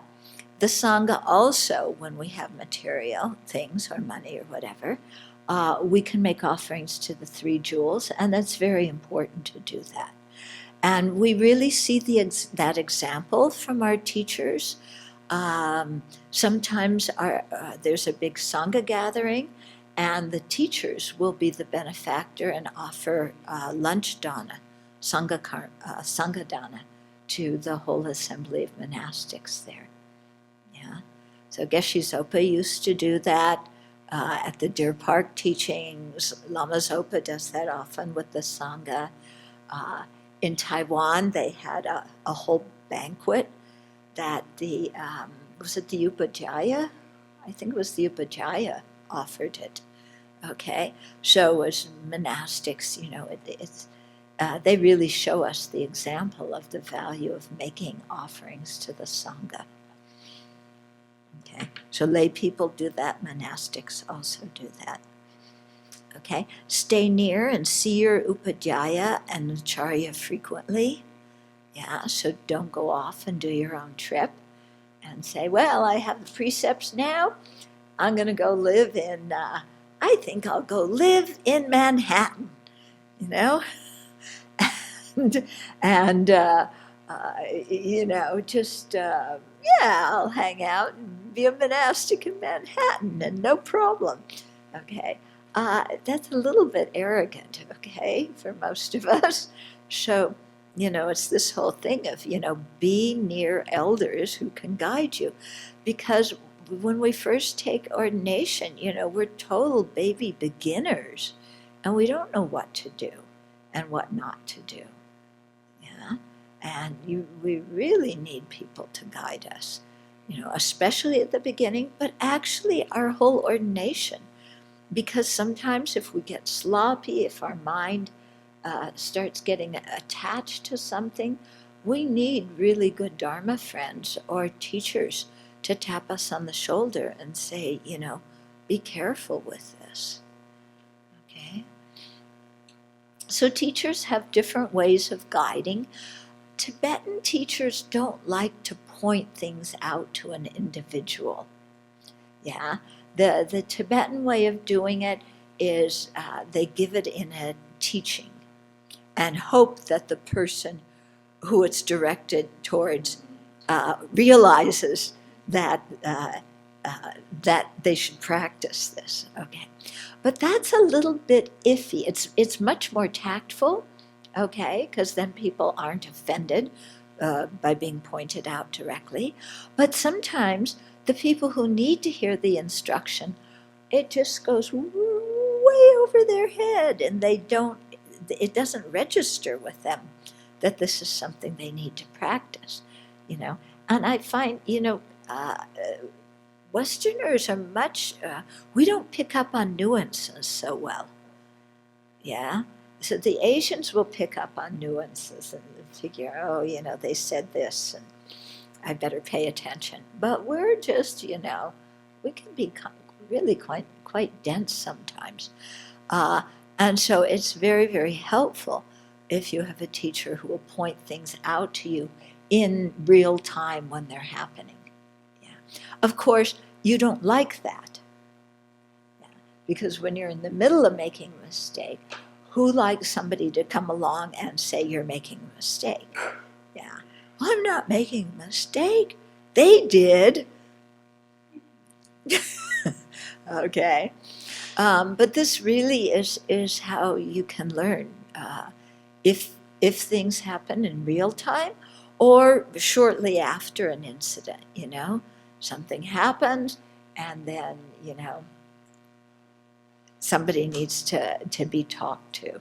the Sangha also, when we have material things or money or whatever, we can make offerings to the 3 jewels, and that's very important to do that. And we really see that example from our teachers. Sometimes there's a big Sangha gathering, and the teachers will be the benefactor and offer lunch dana, Sangha dana, to the whole assembly of monastics there. Yeah. So Geshe Zopa used to do that at the Deer Park teachings. Lama Zopa does that often with the Sangha. In Taiwan, they had a whole banquet that was it the Upajjhaya? I think it was the Upajjhaya offered it. Okay, so as monastics, they really show us the example of the value of making offerings to the Sangha. Okay, so lay people do that, monastics also do that. Okay, stay near and see your Upajjhaya and Acharya frequently. Yeah, so don't go off and do your own trip and say, well, I have the precepts now, I'm going to go live in, I think I'll go live in Manhattan, and I'll hang out and be a monastic in Manhattan and no problem. Okay, that's a little bit arrogant, okay, for most of us. So, it's this whole thing of, be near elders who can guide you. Because when we first take ordination, we're total baby beginners, and we don't know what to do and what not to do. Yeah, and we really need people to guide us, especially at the beginning, but actually our whole ordination. because sometimes if we get sloppy, if our mind starts getting attached to something, we need really good Dharma friends or teachers to tap us on the shoulder and say, be careful with this. Okay? So teachers have different ways of guiding. Tibetan teachers don't like to point things out to an individual. Yeah, the Tibetan way of doing it is they give it in a teaching and hope that the person who it's directed towards realizes that that they should practice this. Okay, but that's a little bit iffy. It's much more tactful. Okay, because then people aren't offended by being pointed out directly. But sometimes the people who need to hear the instruction, it just goes way over their head, and it doesn't register with them that this is something they need to practice, And I find, Westerners are much, we don't pick up on nuances so well. Yeah? So the Asians will pick up on nuances and figure, they said this, and I better pay attention. But we're just, we can be really quite dense sometimes. And so it's very, very helpful if you have a teacher who will point things out to you in real time when they're happening. Yeah. Of course, you don't like that. Yeah. Because when you're in the middle of making a mistake, who likes somebody to come along and say you're making a mistake? Yeah. Well, I'm not making a mistake. They did. Okay. But this really is how you can learn. If things happen in real time or shortly after an incident, something happens and then, somebody needs to be talked to.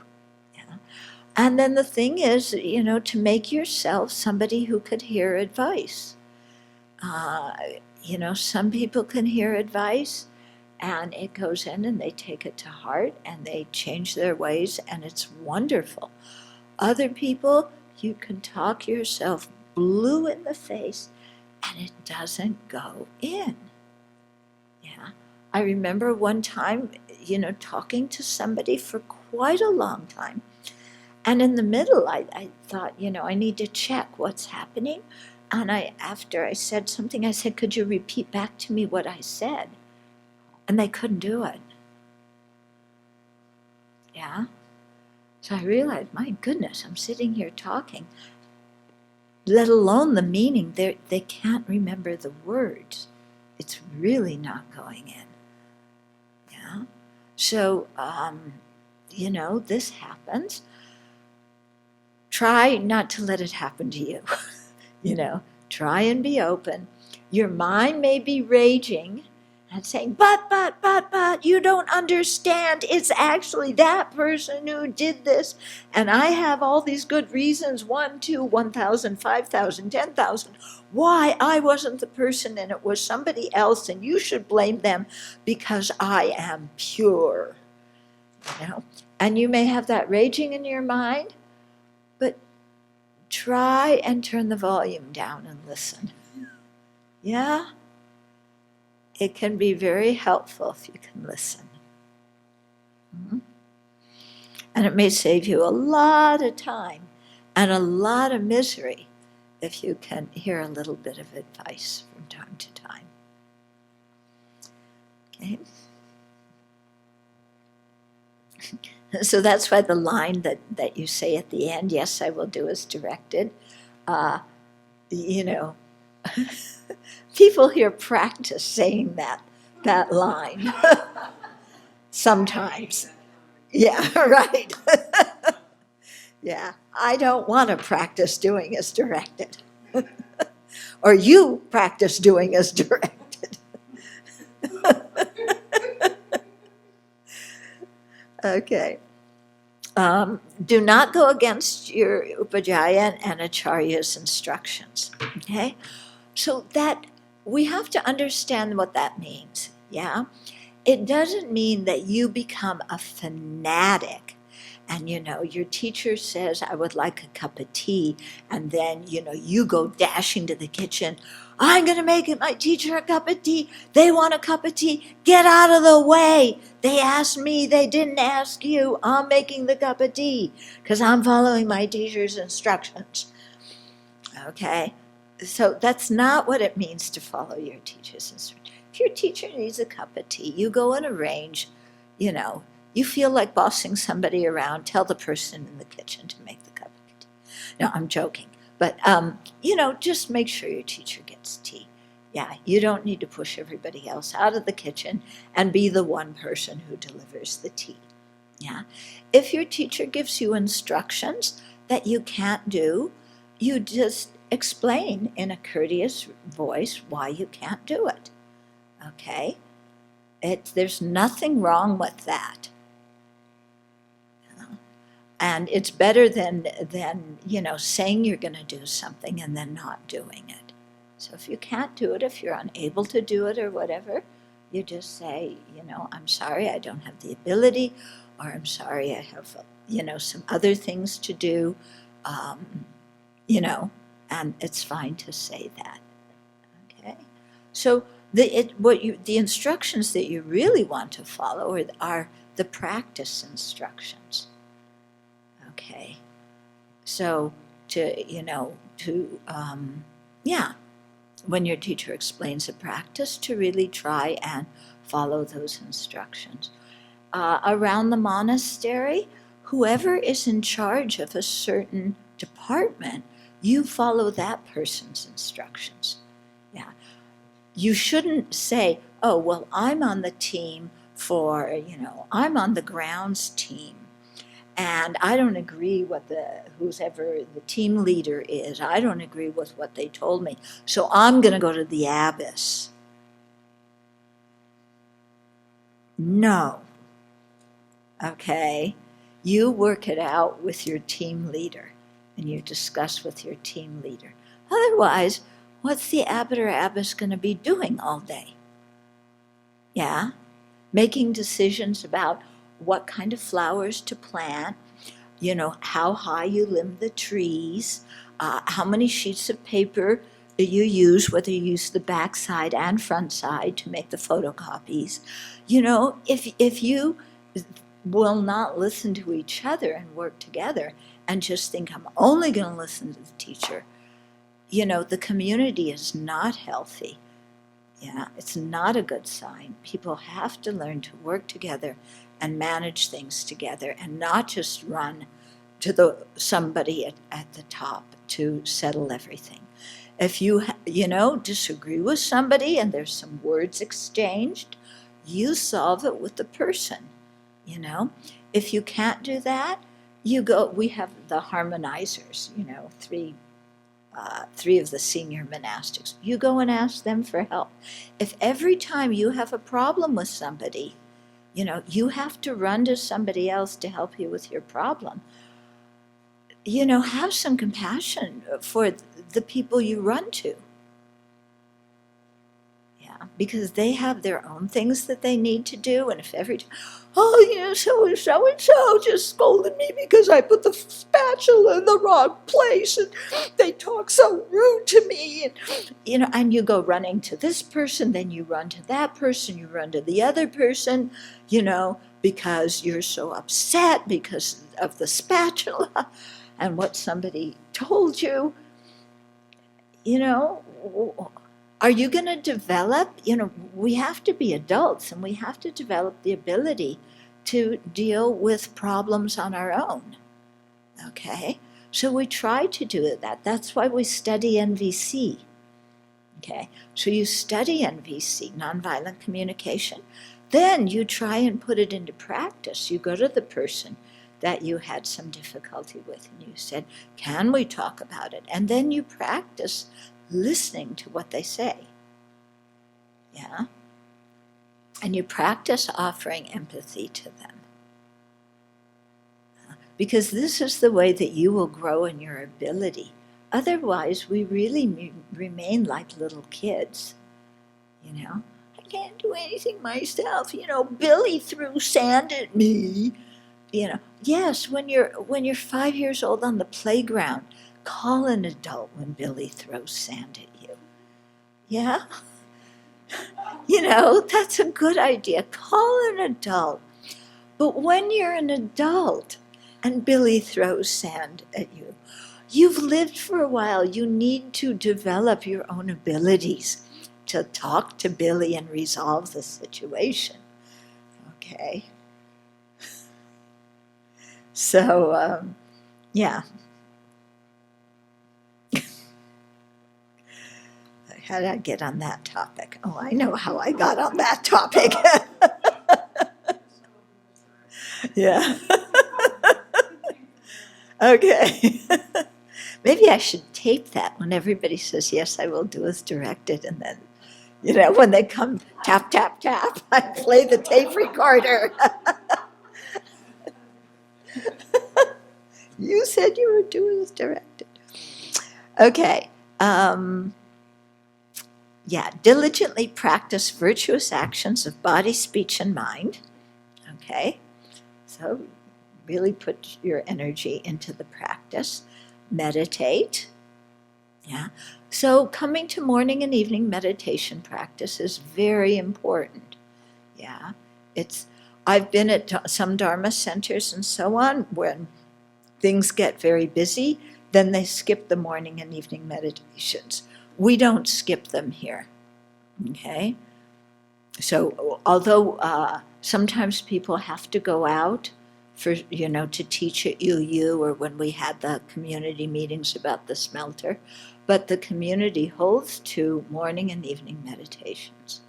Yeah. And then the thing is, to make yourself somebody who could hear advice. Some people can hear advice and it goes in and they take it to heart and they change their ways and it's wonderful. Other people, you can talk yourself blue in the face and it doesn't go in. Yeah. I remember one time, talking to somebody for quite a long time. And in the middle, I thought, I need to check what's happening. And after I said something, I said, could you repeat back to me what I said? And they couldn't do it. Yeah. So I realized, my goodness, I'm sitting here talking, let alone the meaning. They can't remember the words. It's really not going in. Yeah. So, this happens. Try not to let it happen to you. Try and be open. Your mind may be raging and saying, but, you don't understand. It's actually that person who did this. And I have all these good reasons, 1, 2, 1,000, 5,000, 10,000, why I wasn't the person and it was somebody else and you should blame them because I am pure. And you may have that raging in your mind, but try and turn the volume down and listen. Yeah? It can be very helpful if you can listen. Mm-hmm. And it may save you a lot of time and a lot of misery if you can hear a little bit of advice from time to time. Okay? So that's why the line that you say at the end, yes, I will do as directed, people here practice saying that line sometimes. Yeah, right. Yeah, I don't want to practice doing as directed. Or you practice doing as directed. Okay. Do not go against your upajjhaya and acharya's instructions. Okay? So that we have to understand what that means. Yeah? it doesn't mean that you become a fanatic. And, your teacher says, I would like a cup of tea. And then, you go dashing to the kitchen. I'm going to make my teacher a cup of tea. They want a cup of tea. Get out of the way. They asked me. They didn't ask you. I'm making the cup of tea because I'm following my teacher's instructions. Okay? So that's not what it means to follow your teacher's instructions. If your teacher needs a cup of tea, you go and arrange, you feel like bossing somebody around, tell the person in the kitchen to make the cup of tea. No, I'm joking. But, just make sure your teacher gets tea. Yeah, you don't need to push everybody else out of the kitchen and be the one person who delivers the tea. Yeah. If your teacher gives you instructions that you can't do, you just explain in a courteous voice why you can't do it. Okay? There's nothing wrong with that. And it's better than saying you're going to do something and then not doing it. So if you can't do it, if you're unable to do it or whatever, you just say, I'm sorry, I don't have the ability, or I'm sorry, I have, some other things to do, and it's fine to say that. Okay? So the instructions that you really want to follow are the practice instructions. Okay, so when your teacher explains a practice, to really try and follow those instructions. Around the monastery, whoever is in charge of a certain department, you follow that person's instructions. Yeah, you shouldn't say, oh, well, I'm on the team I'm on the grounds team. And I don't agree with whoever the team leader is. I don't agree with what they told me. So I'm going to go to the abbess. No. Okay? You work it out with your team leader, and you discuss with your team leader. Otherwise, what's the abbot or abbess going to be doing all day? Yeah? Making decisions about what kind of flowers to plant, how high you limb the trees, how many sheets of paper you use, whether you use the back side and front side to make the photocopies. If you will not listen to each other and work together and just think, I'm only going to listen to the teacher, the community is not healthy. Yeah, it's not a good sign. People have to learn to work together and manage things together and not just run to somebody at the top to settle everything. If you disagree with somebody and there's some words exchanged, you solve it with the person. If you can't do that, we have the harmonizers, three of the senior monastics. You go and ask them for help. If every time you have a problem with somebody, you have to run to somebody else to help you with your problem, have some compassion for the people you run to. Yeah, because they have their own things that they need to do, and if every time, so-and-so just scolded me because I put the spatula in the wrong place, and they talk so rude to me, and you go running to this person, then you run to that person, you run to the other person, because you're so upset because of the spatula and what somebody told you. Are you going to develop, we have to be adults and we have to develop the ability to deal with problems on our own. Okay? So we try to do that. That's why we study NVC. Okay? So you study NVC, nonviolent communication. Then you try and put it into practice. You go to the person that you had some difficulty with and you said, can we talk about it? And then you practice listening to what they say. Yeah? And you practice offering empathy to them. Because this is the way that you will grow in your ability. Otherwise, we really remain like little kids. can't do anything myself. Billy threw sand at me. Yes, when you're 5 years old on the playground, call an adult when Billy throws sand at you. Yeah? That's a good idea. Call an adult. But when you're an adult and Billy throws sand at you, you've lived for a while. You need to develop your own abilities to talk to Billy and resolve the situation. Okay? So, yeah. How did I get on that topic? Oh, I know how I got on that topic. Yeah. Okay. Maybe I should tape that when everybody says, yes, I will do as directed. And then, when they come tap, tap, tap, I play the tape recorder. You said you were doing as directed. Okay. Diligently practice virtuous actions of body, speech, and mind. Okay. So really put your energy into the practice. Meditate. Yeah. So coming to morning and evening meditation practice is very important. Yeah. I've been at some Dharma centers and so on when things get very busy, then they skip the morning and evening meditations. We don't skip them here. Okay? So although sometimes people have to go out for, to teach at UU or when we had the community meetings about the smelter, but the community holds to morning and evening meditations.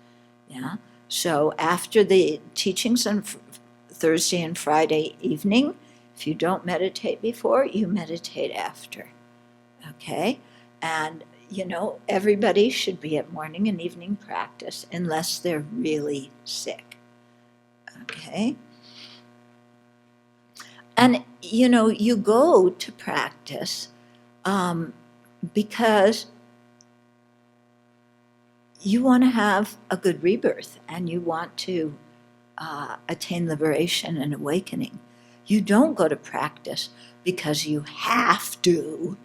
Yeah. So after the teachings on Thursday and Friday evening, if you don't meditate before, you meditate after. Okay? And, everybody should be at morning and evening practice unless they're really sick. Okay? And, you go to practice because you want to have a good rebirth and you want to attain liberation and awakening. You don't go to practice because you have to,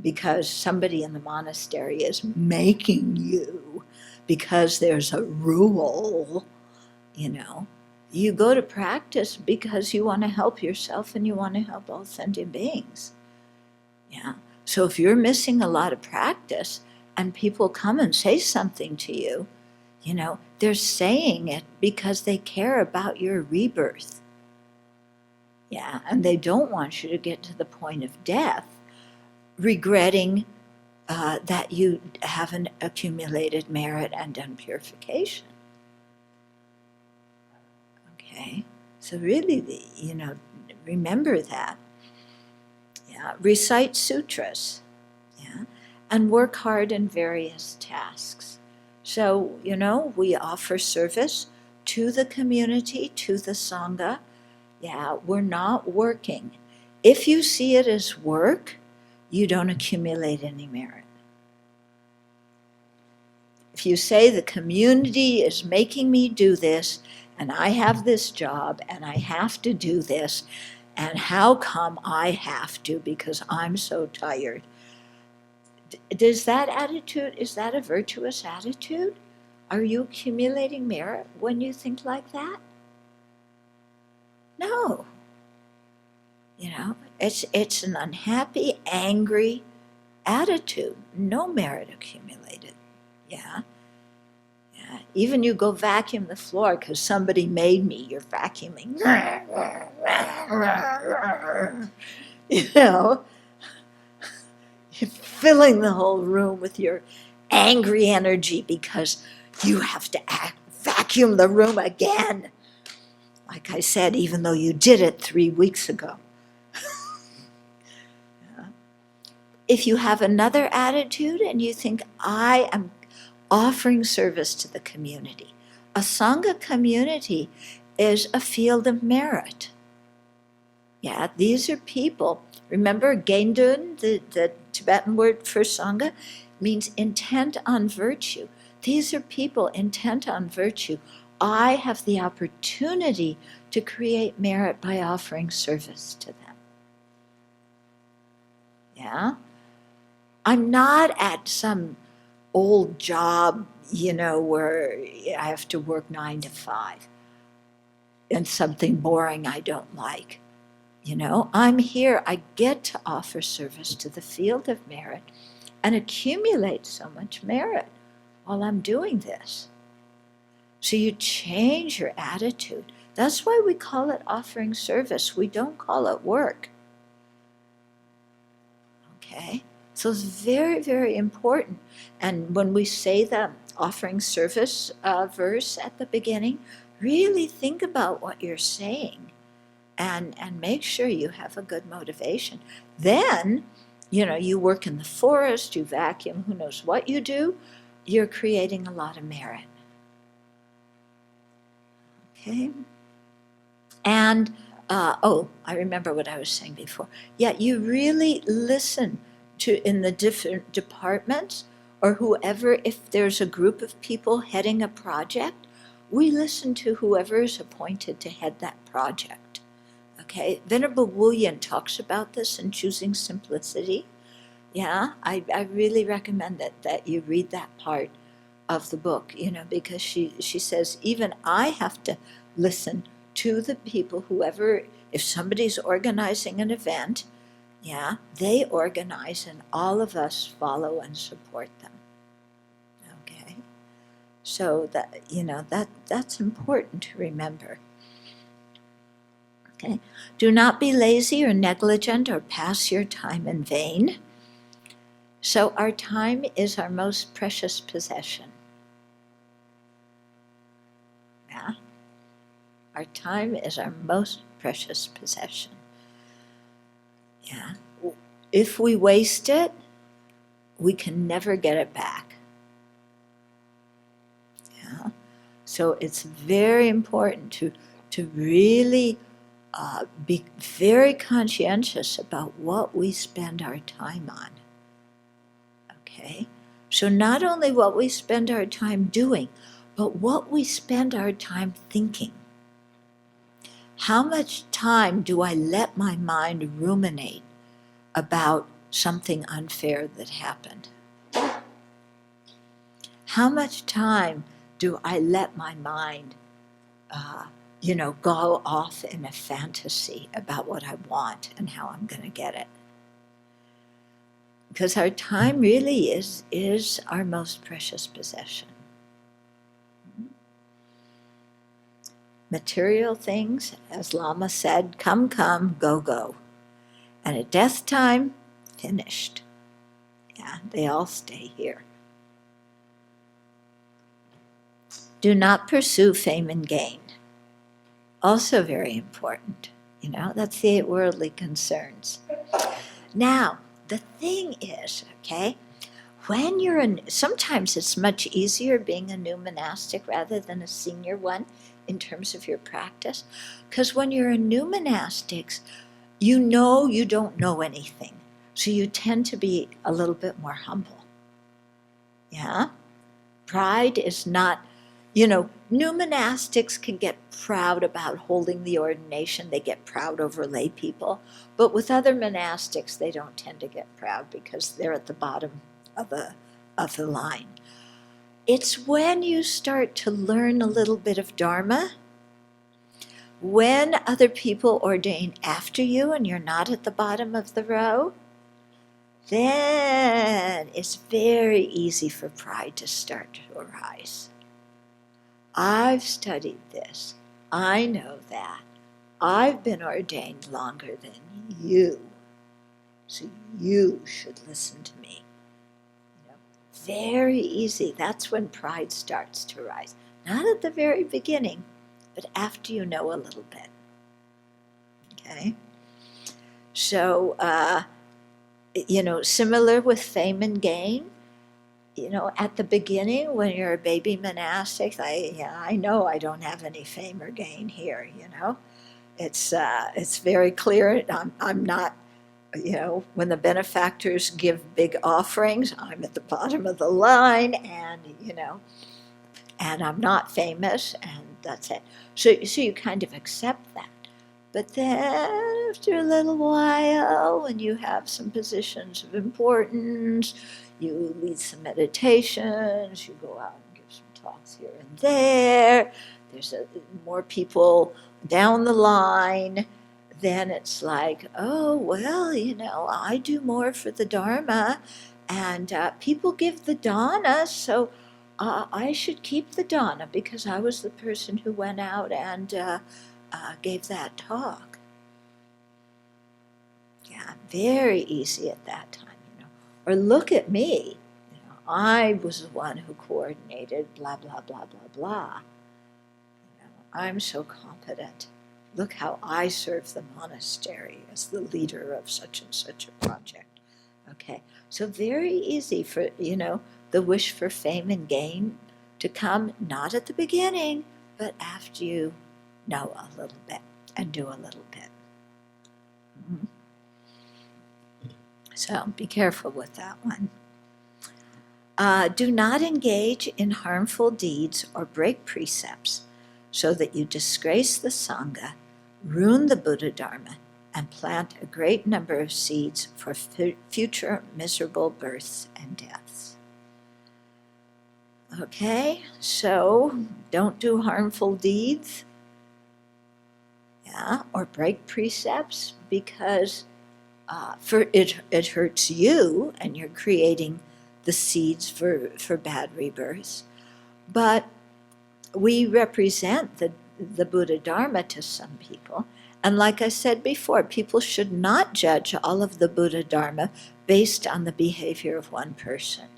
because somebody in the monastery is making you, because there's a rule, You go to practice because you want to help yourself and you want to help all sentient beings. Yeah. So if you're missing a lot of practice and people come and say something to you, they're saying it because they care about your rebirth. Yeah, and they don't want you to get to the point of death regretting that you haven't accumulated merit and done purification. Okay, so really, remember that. Yeah, recite sutras. Yeah, and work hard in various tasks. So, we offer service to the community, to the Sangha. Yeah, we're not working. If you see it as work, you don't accumulate any merit. If you say the community is making me do this, and I have this job, and I have to do this, and how come I have to because I'm so tired? Is that a virtuous attitude? Are you accumulating merit when you think like that? No. It's an unhappy, angry attitude. No merit accumulated. Yeah. Yeah. Even you go vacuum the floor because somebody made me, you're vacuuming. You're filling the whole room with your angry energy because you have to vacuum the room again. Like I said, even though you did it 3 weeks ago. Yeah. If you have another attitude and you think, I am offering service to the community, a Sangha community is a field of merit. Yeah, these are people. Remember, Gendun, the Tibetan word for Sangha, means intent on virtue. These are people intent on virtue. I have the opportunity to create merit by offering service to them. Yeah? I'm not at some old job, where I have to work 9 to 5 and something boring I don't like. I'm here, I get to offer service to the field of merit and accumulate so much merit while I'm doing this. So you change your attitude. That's why we call it offering service. We don't call it work. Okay? So it's very, very important. And when we say the offering service verse at the beginning, really think about what you're saying and make sure you have a good motivation. Then, you work in the forest, you vacuum, who knows what you do, you're creating a lot of merit. Okay? And, I remember what I was saying before. Yeah, you really listen to, in the different departments, or whoever, if there's a group of people heading a project, we listen to whoever is appointed to head that project. Okay? Venerable Wulyan talks about this in Choosing Simplicity. Yeah, I really recommend that you read that part of the book, because she says, even I have to listen to the people, whoever, if somebody's organizing an event, yeah, they organize and all of us follow and support them. Okay? So that's important to remember. Okay? Do not be lazy or negligent or pass your time in vain. So our time is our most precious possession. Yeah? Our time is our most precious possession. Yeah. If we waste it, we can never get it back. Yeah. So it's very important to really be very conscientious about what we spend our time on. Okay? So not only what we spend our time doing, but what we spend our time thinking. How much time do I let my mind ruminate about something unfair that happened? How much time do I let my mind, go off in a fantasy about what I want and how I'm going to get it? Because our time really is our most precious possession. Material things, as Lama said, come, come, go, go. And at death time, finished. Yeah, they all stay here. Do not pursue fame and gain. Also very important. That's the 8 worldly concerns. Now, the thing is, okay, when sometimes it's much easier being a new monastic rather than a senior one in terms of your practice, because when you're a new monastic, you don't know anything, so you tend to be a little bit more humble. Yeah? Pride is not, new monastics can get proud about holding the ordination, they get proud over lay people, but with other monastics they don't tend to get proud because they're at the bottom of the line. It's when you start to learn a little bit of Dharma, when other people ordain after you and you're not at the bottom of the row, then it's very easy for pride to start to arise. I've studied this. I know that. I've been ordained longer than you, so you should listen to me. Very easy. That's when pride starts to rise. Not at the very beginning, but after you know a little bit. Okay? So, similar with fame and gain, at the beginning when you're a baby monastic, I know I don't have any fame or gain here, It's very clear I'm not when the benefactors give big offerings, I'm at the bottom of the line, and I'm not famous, and that's it. So you kind of accept that. But then after a little while, when you have some positions of importance, you lead some meditations, you go out and give some talks here and there, there's more people down the line, then it's like, oh, well, I do more for the Dharma, and people give the dana, so I should keep the dana because I was the person who went out and gave that talk. Yeah, very easy at that time, Or look at me, I was the one who coordinated blah, blah, blah, blah, blah. I'm so competent. Look how I serve the monastery as the leader of such and such a project. Okay, so very easy for, the wish for fame and gain to come not at the beginning, but after you know a little bit and do a little bit. Mm-hmm. So be careful with that one. Do not engage in harmful deeds or break precepts so that you disgrace the Sangha, ruin the Buddha Dharma, and plant a great number of seeds for future miserable births and deaths. Okay, so don't do harmful deeds, or break precepts, because it hurts you and you're creating the seeds for bad rebirths. But we represent the Buddha Dharma to some people. And like I said before, people should not judge all of the Buddha Dharma based on the behavior of one person.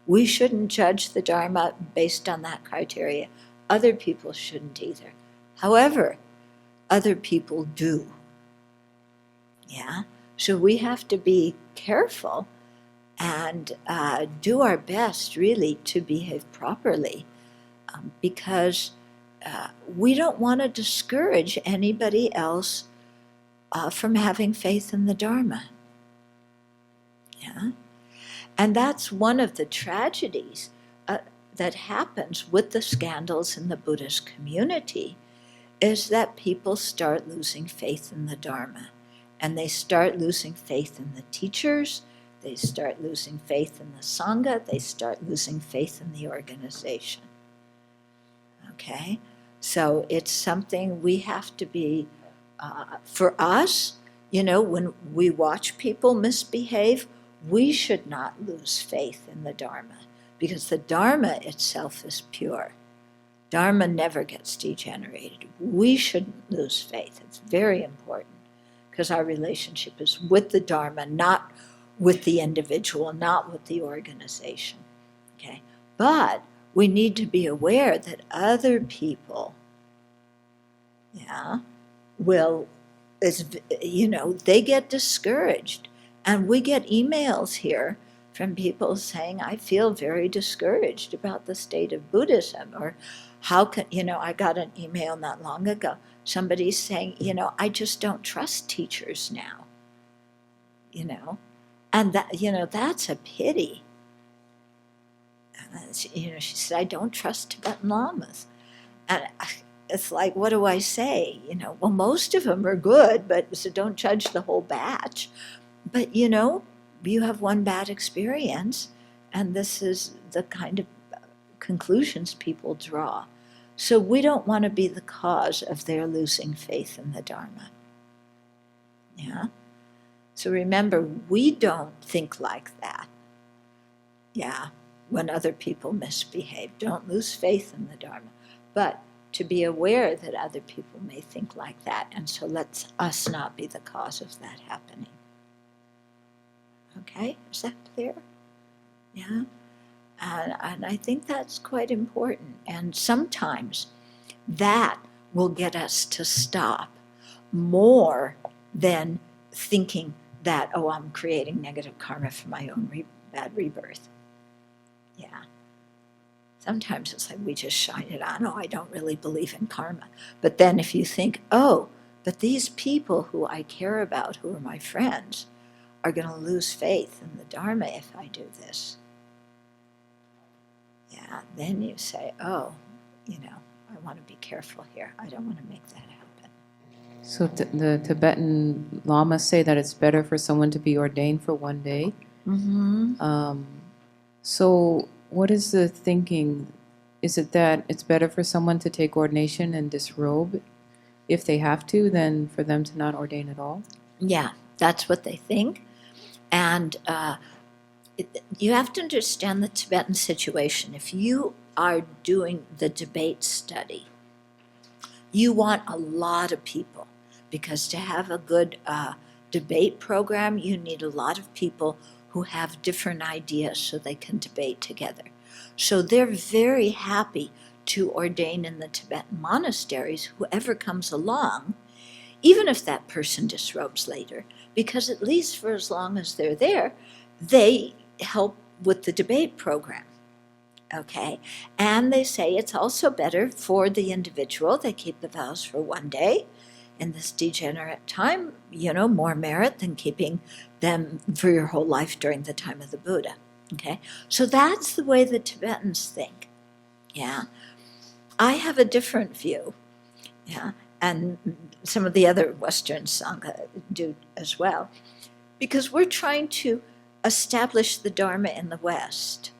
We shouldn't judge the Dharma based on that criteria. Other people shouldn't either. However, other people do. Yeah? So we have to be careful and do our best, really, to behave properly, because we don't want to discourage anybody else from having faith in the Dharma. Yeah? And that's one of the tragedies that happens with the scandals in the Buddhist community, is that people start losing faith in the Dharma. And they start losing faith in the teachers, they start losing faith in the Sangha, they start losing faith in the organization. Okay? So it's something we have to be, for us, when we watch people misbehave, we should not lose faith in the Dharma, because the Dharma itself is pure. Dharma never gets degenerated. We shouldn't lose faith. It's very important, because our relationship is with the Dharma, not with the individual, not with the organization. Okay? But we need to be aware that other people, they get discouraged. And we get emails here from people saying, I feel very discouraged about the state of Buddhism, or how can, I got an email not long ago, somebody saying, I just don't trust teachers now, and that, that's a pity. She said, I don't trust Tibetan lamas. And it's like, what do I say? Well, most of them are good, but so don't judge the whole batch. But, you have one bad experience, and this is the kind of conclusions people draw. So we don't want to be the cause of their losing faith in the Dharma. Yeah? So remember, we don't think like that. Yeah, when other people misbehave. Don't lose faith in the Dharma. But to be aware that other people may think like that, and so let's us not be the cause of that happening. Okay, is that clear? Yeah, and I think that's quite important. And sometimes that will get us to stop more than thinking that, oh, I'm creating negative karma for my own bad rebirth. Yeah. Sometimes it's like we just shine it on, oh, I don't really believe in karma. But then if you think, oh, but these people who I care about, who are my friends, are going to lose faith in the Dharma if I do this. Yeah, then you say, oh, I want to be careful here. I don't want to make that happen. So the Tibetan lamas say that it's better for someone to be ordained for one day. Mm-hmm. So what is the thinking? Is it that it's better for someone to take ordination and disrobe if they have to than for them to not ordain at all? Yeah, that's what they think. And you have to understand the Tibetan situation. If you are doing the debate study, you want a lot of people, because to have a good debate program, you need a lot of people who have different ideas so they can debate together. So they're very happy to ordain in the Tibetan monasteries whoever comes along, even if that person disrobes later, because at least for as long as they're there, they help with the debate program. Okay, and they say it's also better for the individual. They keep the vows for one day in this degenerate time, more merit than keeping them for your whole life during the time of the Buddha. Okay, so that's the way the Tibetans think. Yeah, I have a different view. Yeah, and some of the other Western Sangha do as well, because we're trying to establish the Dharma in the West.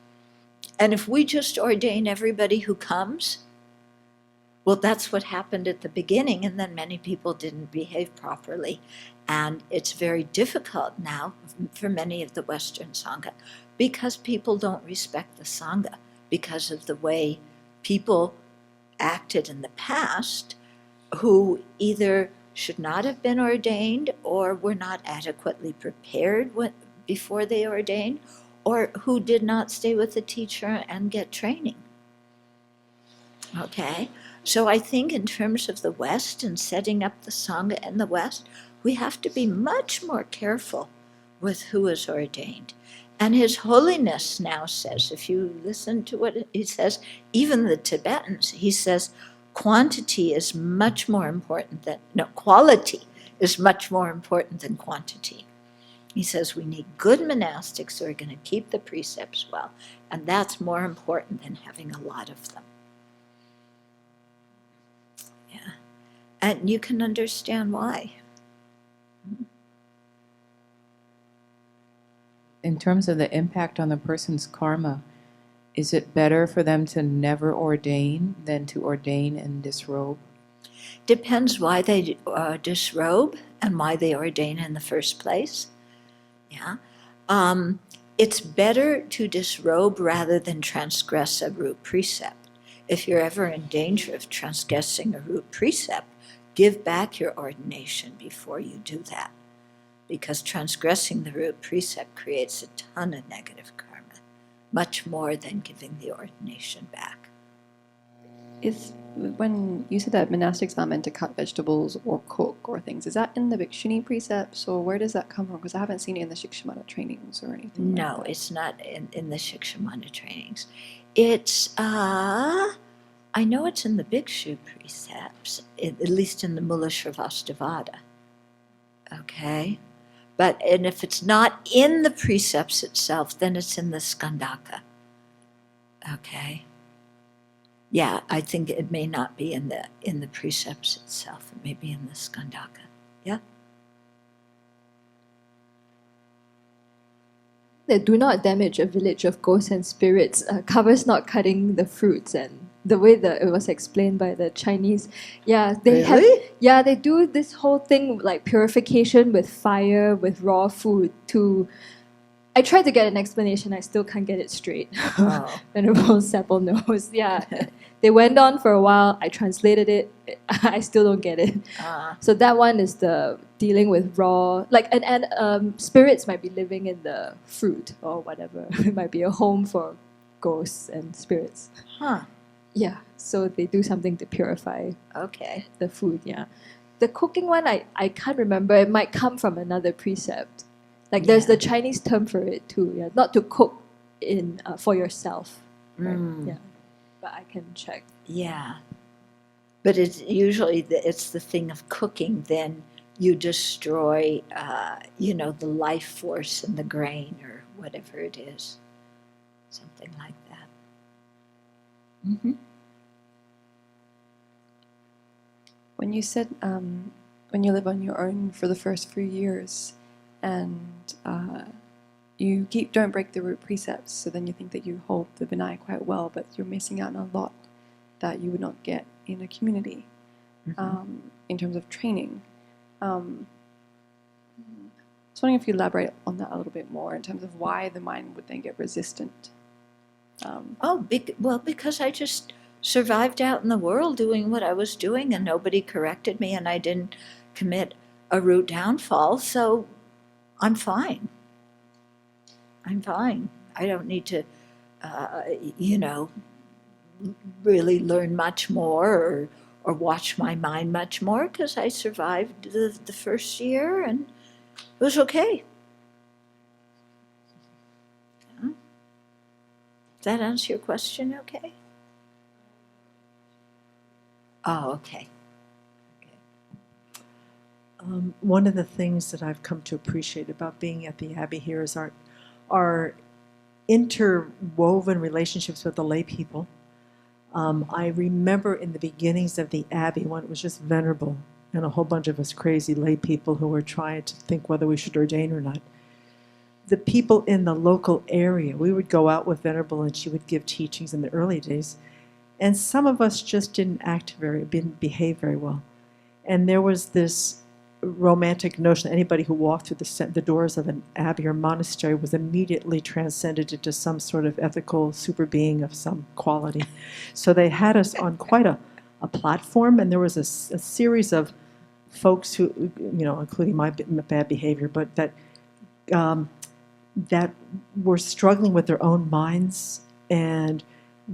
And if we just ordain everybody who comes, well, that's what happened at the beginning, and then many people didn't behave properly. And it's very difficult now for many of the Western Sangha, because people don't respect the Sangha, because of the way people acted in the past, who either should not have been ordained or were not adequately prepared before they ordained, or who did not stay with the teacher and get training. Okay, so I think in terms of the West and setting up the Sangha in the West, we have to be much more careful with who is ordained. And His Holiness now says, if you listen to what he says, even the Tibetans, he says, quality is much more important than quantity. He says we need good monastics who are going to keep the precepts well, and that's more important than having a lot of them. Yeah, and you can understand why. In terms of the impact on the person's karma, is it better for them to never ordain than to ordain and disrobe? Depends why they disrobe and why they ordain in the first place. Yeah. It's better to disrobe rather than transgress a root precept. If you're ever in danger of transgressing a root precept, give back your ordination before you do that, because transgressing the root precept creates a ton of negative karma, much more than giving the ordination back. When you said that monastics are meant to cut vegetables or cook or things, is that in the Bhikshuni precepts, or where does that come from? Because I haven't seen it in the Shikshamana trainings or anything. No, like it's not in the Shikshamana trainings. It's, I know it's in the Bhikshu precepts, at least in the Mula Sravastivada. Okay? And if it's not in the precepts itself, then it's in the Skandaka. Okay? Yeah, I think it may not be in the precepts itself. It may be in the Skandaka. Yeah? The do not damage a village of ghosts and spirits covers not cutting the fruits, and the way that it was explained by the Chinese. Yeah, they do this whole thing like purification with fire, with raw food to... I tried to get an explanation, I still can't get it straight. Oh. Venerable Sepal knows. Yeah. They went on for a while, I translated it, I still don't get it. So that one is the dealing with raw, and spirits might be living in the fruit or whatever. It might be a home for ghosts and spirits. Huh. Yeah, so they do something to purify the food, yeah. The cooking one, I can't remember, it might come from another precept. There's the Chinese term for it too, yeah. Not to cook in for yourself. Right? Yeah. But I can check. Yeah. But it's usually it's the thing of cooking, then you destroy, the life force in the grain or whatever it is. Something like that. Mm-hmm. When you said when you live on your own for the first few years and you don't break the root precepts, so then you think that you hold the Vinaya quite well, but you're missing out on a lot that you would not get in a community in terms of training. I was wondering if you elaborate on that a little bit more in terms of why the mind would then get resistant. Because I just survived out in the world doing what I was doing, and nobody corrected me, and I didn't commit a root downfall, so I'm fine. I'm fine. I don't need to, really learn much more or watch my mind much more, because I survived the first year, and it was okay. Yeah. Does that answer your question okay? Oh, okay. One of the things that I've come to appreciate about being at the Abbey here is our interwoven relationships with the lay people. I remember in the beginnings of the Abbey when it was just venerable and a whole bunch of us crazy lay people who were trying to think whether we should ordain or not. The people in the local area, we would go out with Venerable and she would give teachings in the early days, and some of us just didn't behave very well. And there was this romantic notion that anybody who walked through the doors of an abbey or monastery was immediately transcended into some sort of ethical super being of some quality. So they had us on quite a platform, and there was a series of folks who, including my bad behavior, but that were struggling with their own minds and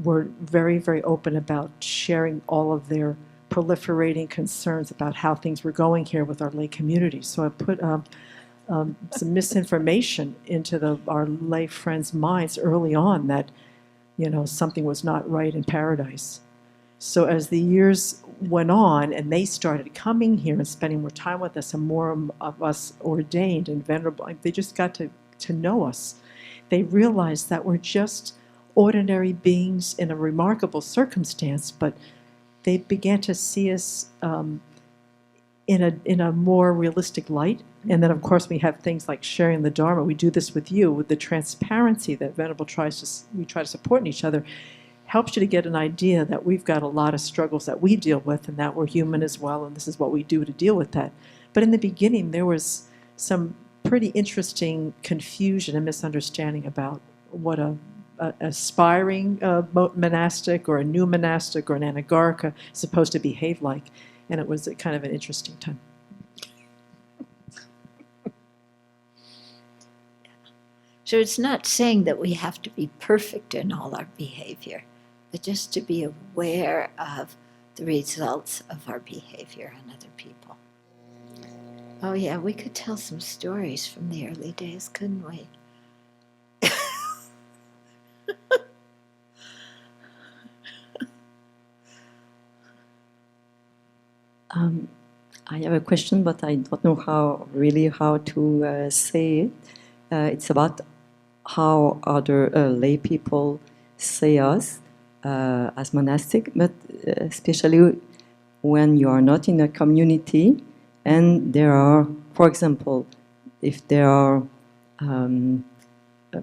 were very, very open about sharing all of their proliferating concerns about how things were going here with our lay community. So I put some misinformation into our lay friends' minds early on that, something was not right in paradise. So as the years went on and they started coming here and spending more time with us and more of us ordained and venerable, they just got to know us. They realized that we're just ordinary beings in a remarkable circumstance, but they began to see us in a more realistic light. And then, of course, we have things like sharing the Dharma. We do this with you, with the transparency that Venerable we try to support in each other, helps you to get an idea that we've got a lot of struggles that we deal with and that we're human as well, and this is what we do to deal with that. But in the beginning, there was some pretty interesting confusion and misunderstanding about what a aspiring monastic or a new monastic or an anagarika is supposed to behave like, and it was kind of an interesting time. So it's not saying that we have to be perfect in all our behavior, but just to be aware of the results of our behavior on other people. Oh yeah, we could tell some stories from the early days, couldn't we? I have a question, but I don't know how to say it. It's about how other lay people see us as monastic, but especially when you are not in a community and there are, for example, if there are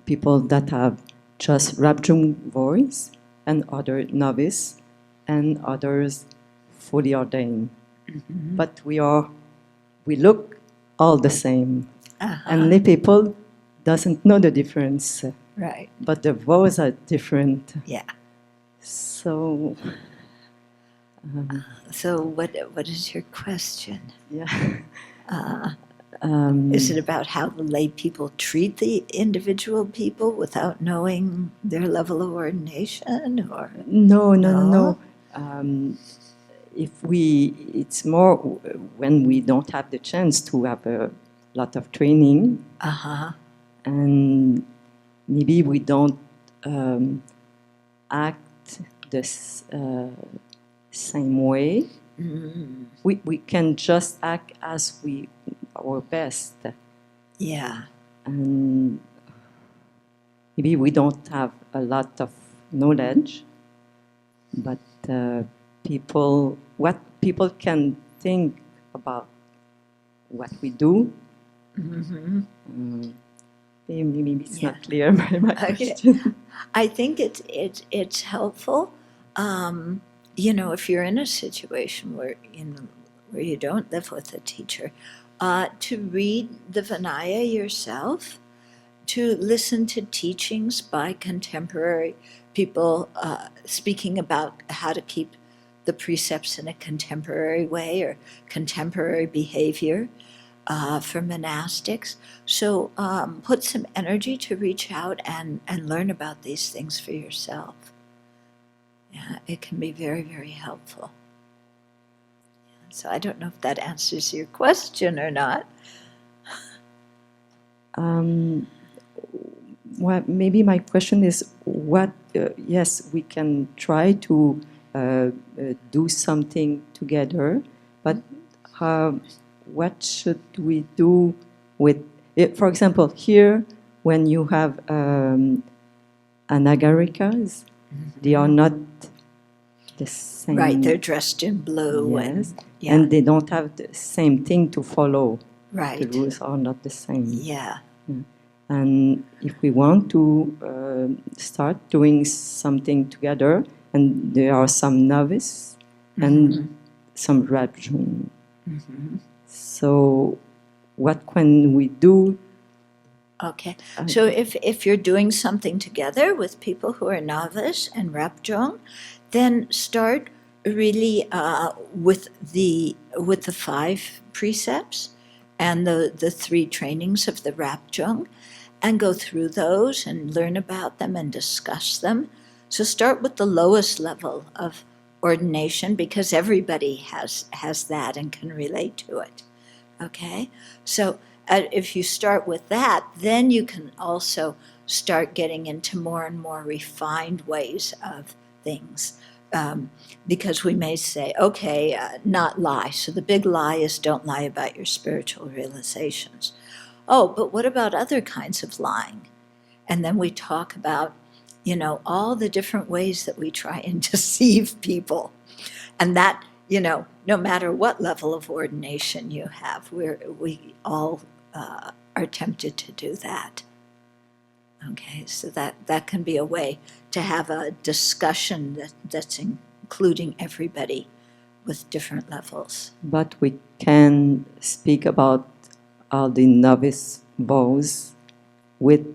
people that have just Rabjung voice and other novice and others fully ordained. Mm-hmm. But we look all the same. Uh-huh. And lay people doesn't know the difference. Right. But the vows are different. Yeah. So... so what is your question? Yeah. Is it about how the lay people treat the individual people without knowing their level of ordination, or no. It's more when we don't have the chance to have a lot of training, and maybe we don't act the same way Mm, We can just act as our best, yeah. and maybe we don't have a lot of knowledge, but what people can think about what we do. Hmm. Maybe it's Yeah. not clear by my Okay. question. I think it's helpful. If you're in a situation where you don't live with a teacher, to read the Vinaya yourself, to listen to teachings by contemporary people speaking about how to keep the precepts in a contemporary way or contemporary behavior for monastics. So put some energy to reach out and learn about these things for yourself. Yeah, it can be very, very helpful. So I don't know if that answers your question or not. Well, maybe my question is yes, we can try to do something together, but what should we do with it? For example, here, when you have anagarikas, they are not the same. Right, they're dressed in blue. Yes, Yeah, and they don't have the same thing to follow. right. The rules are not the same. Yeah. And if we want to start doing something together, and there are some novice and some Rajung. So what can we do? Okay. So if you're doing something together with people who are novice and Rapjong, then start really with the 5 precepts and the 3 trainings of the Rapjong, and go through those and learn about them and discuss them. So start with the lowest level of ordination, because everybody has that and can relate to it. Okay? So if you start with that, then you can also start getting into more and more refined ways of things. Because we may say, okay, not lie. So the big lie is don't lie about your spiritual realizations. Oh, but what about other kinds of lying? And then we talk about, all the different ways that we try and deceive people. And that, no matter what level of ordination you have, we all are tempted to do that. Okay, so that can be a way to have a discussion that's including everybody with different levels. But we can speak about all the novice vows with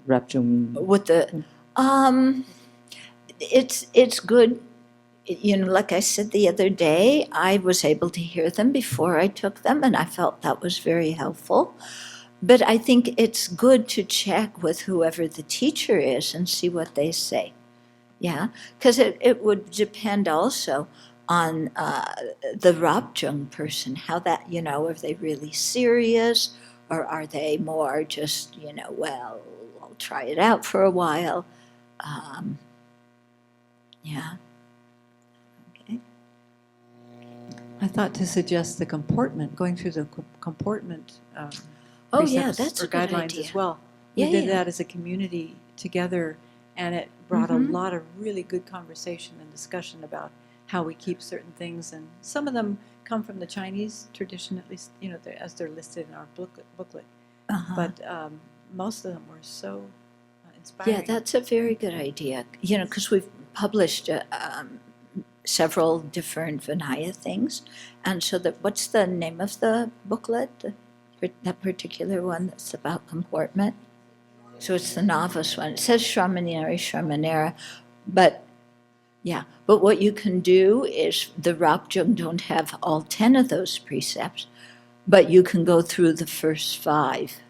Rapjum. With the, it's good. Like I said the other day, I was able to hear them before I took them, and I felt that was very helpful. But I think it's good to check with whoever the teacher is and see what they say. Yeah, because it would depend also on the Rapjung person, how that, are they really serious, or are they more just, well, I'll try it out for a while. Yeah. Okay. I thought to suggest the comportment, going through the comportment Oh, yeah, precepts that's or a good guidelines idea. as well. We Yeah, did yeah. that as a community together, and it brought a lot of really good conversation and discussion about how we keep certain things. And some of them come from the Chinese tradition, at least, as they're listed in our booklet. Uh-huh. But most of them were so inspiring. Yeah, that's a very good idea. Because we've published several different Vinaya things. And so what's the name of the booklet? That particular one that's about comportment? So it's the novice one. It says Shramanera, but yeah. But what you can do is the Rapjung don't have all 10 of those precepts, but you can go through the first 5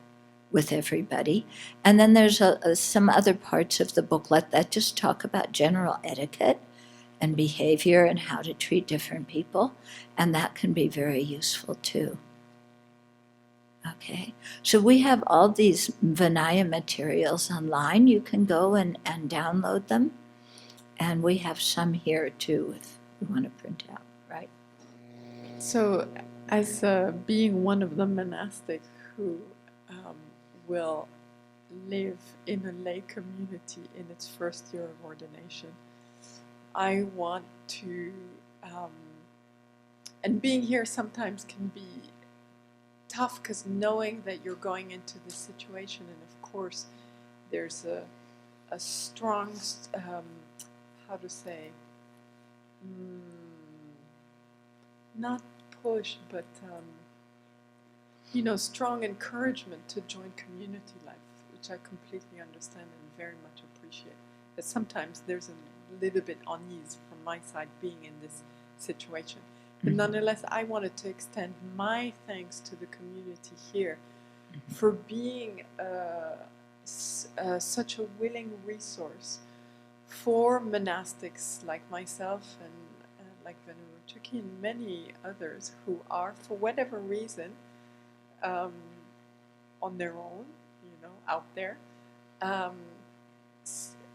with everybody. And then there's some other parts of the booklet that just talk about general etiquette and behavior and how to treat different people. And that can be very useful too. Okay, so we have all these Vinaya materials online. You can go and download them. And we have some here too, we want to print out, right? So, as being one of the monastic who will live in a lay community in its first year of ordination, I want to, and being here sometimes can be tough because knowing that you're going into this situation, and of course, there's a strong, how to say, not push, but strong encouragement to join community life, which I completely understand and very much appreciate. But sometimes there's a little bit unease from my side being in this situation. But nonetheless, I wanted to extend my thanks to the community here for being such a willing resource for monastics like myself and like Venerable Chuki and many others who are, for whatever reason, on their own, out there,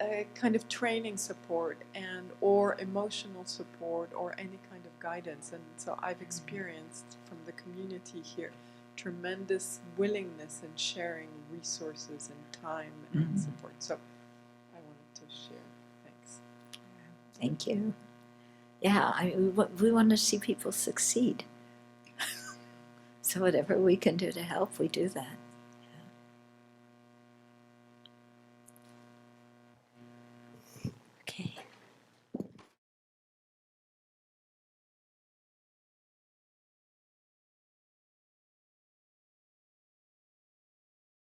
a kind of training support and or emotional support or any kind of guidance. And so I've experienced from the community here tremendous willingness in sharing resources and time and support. So I wanted to share. Thanks. Thank you. Yeah, we want to see people succeed. So whatever we can do to help, we do that.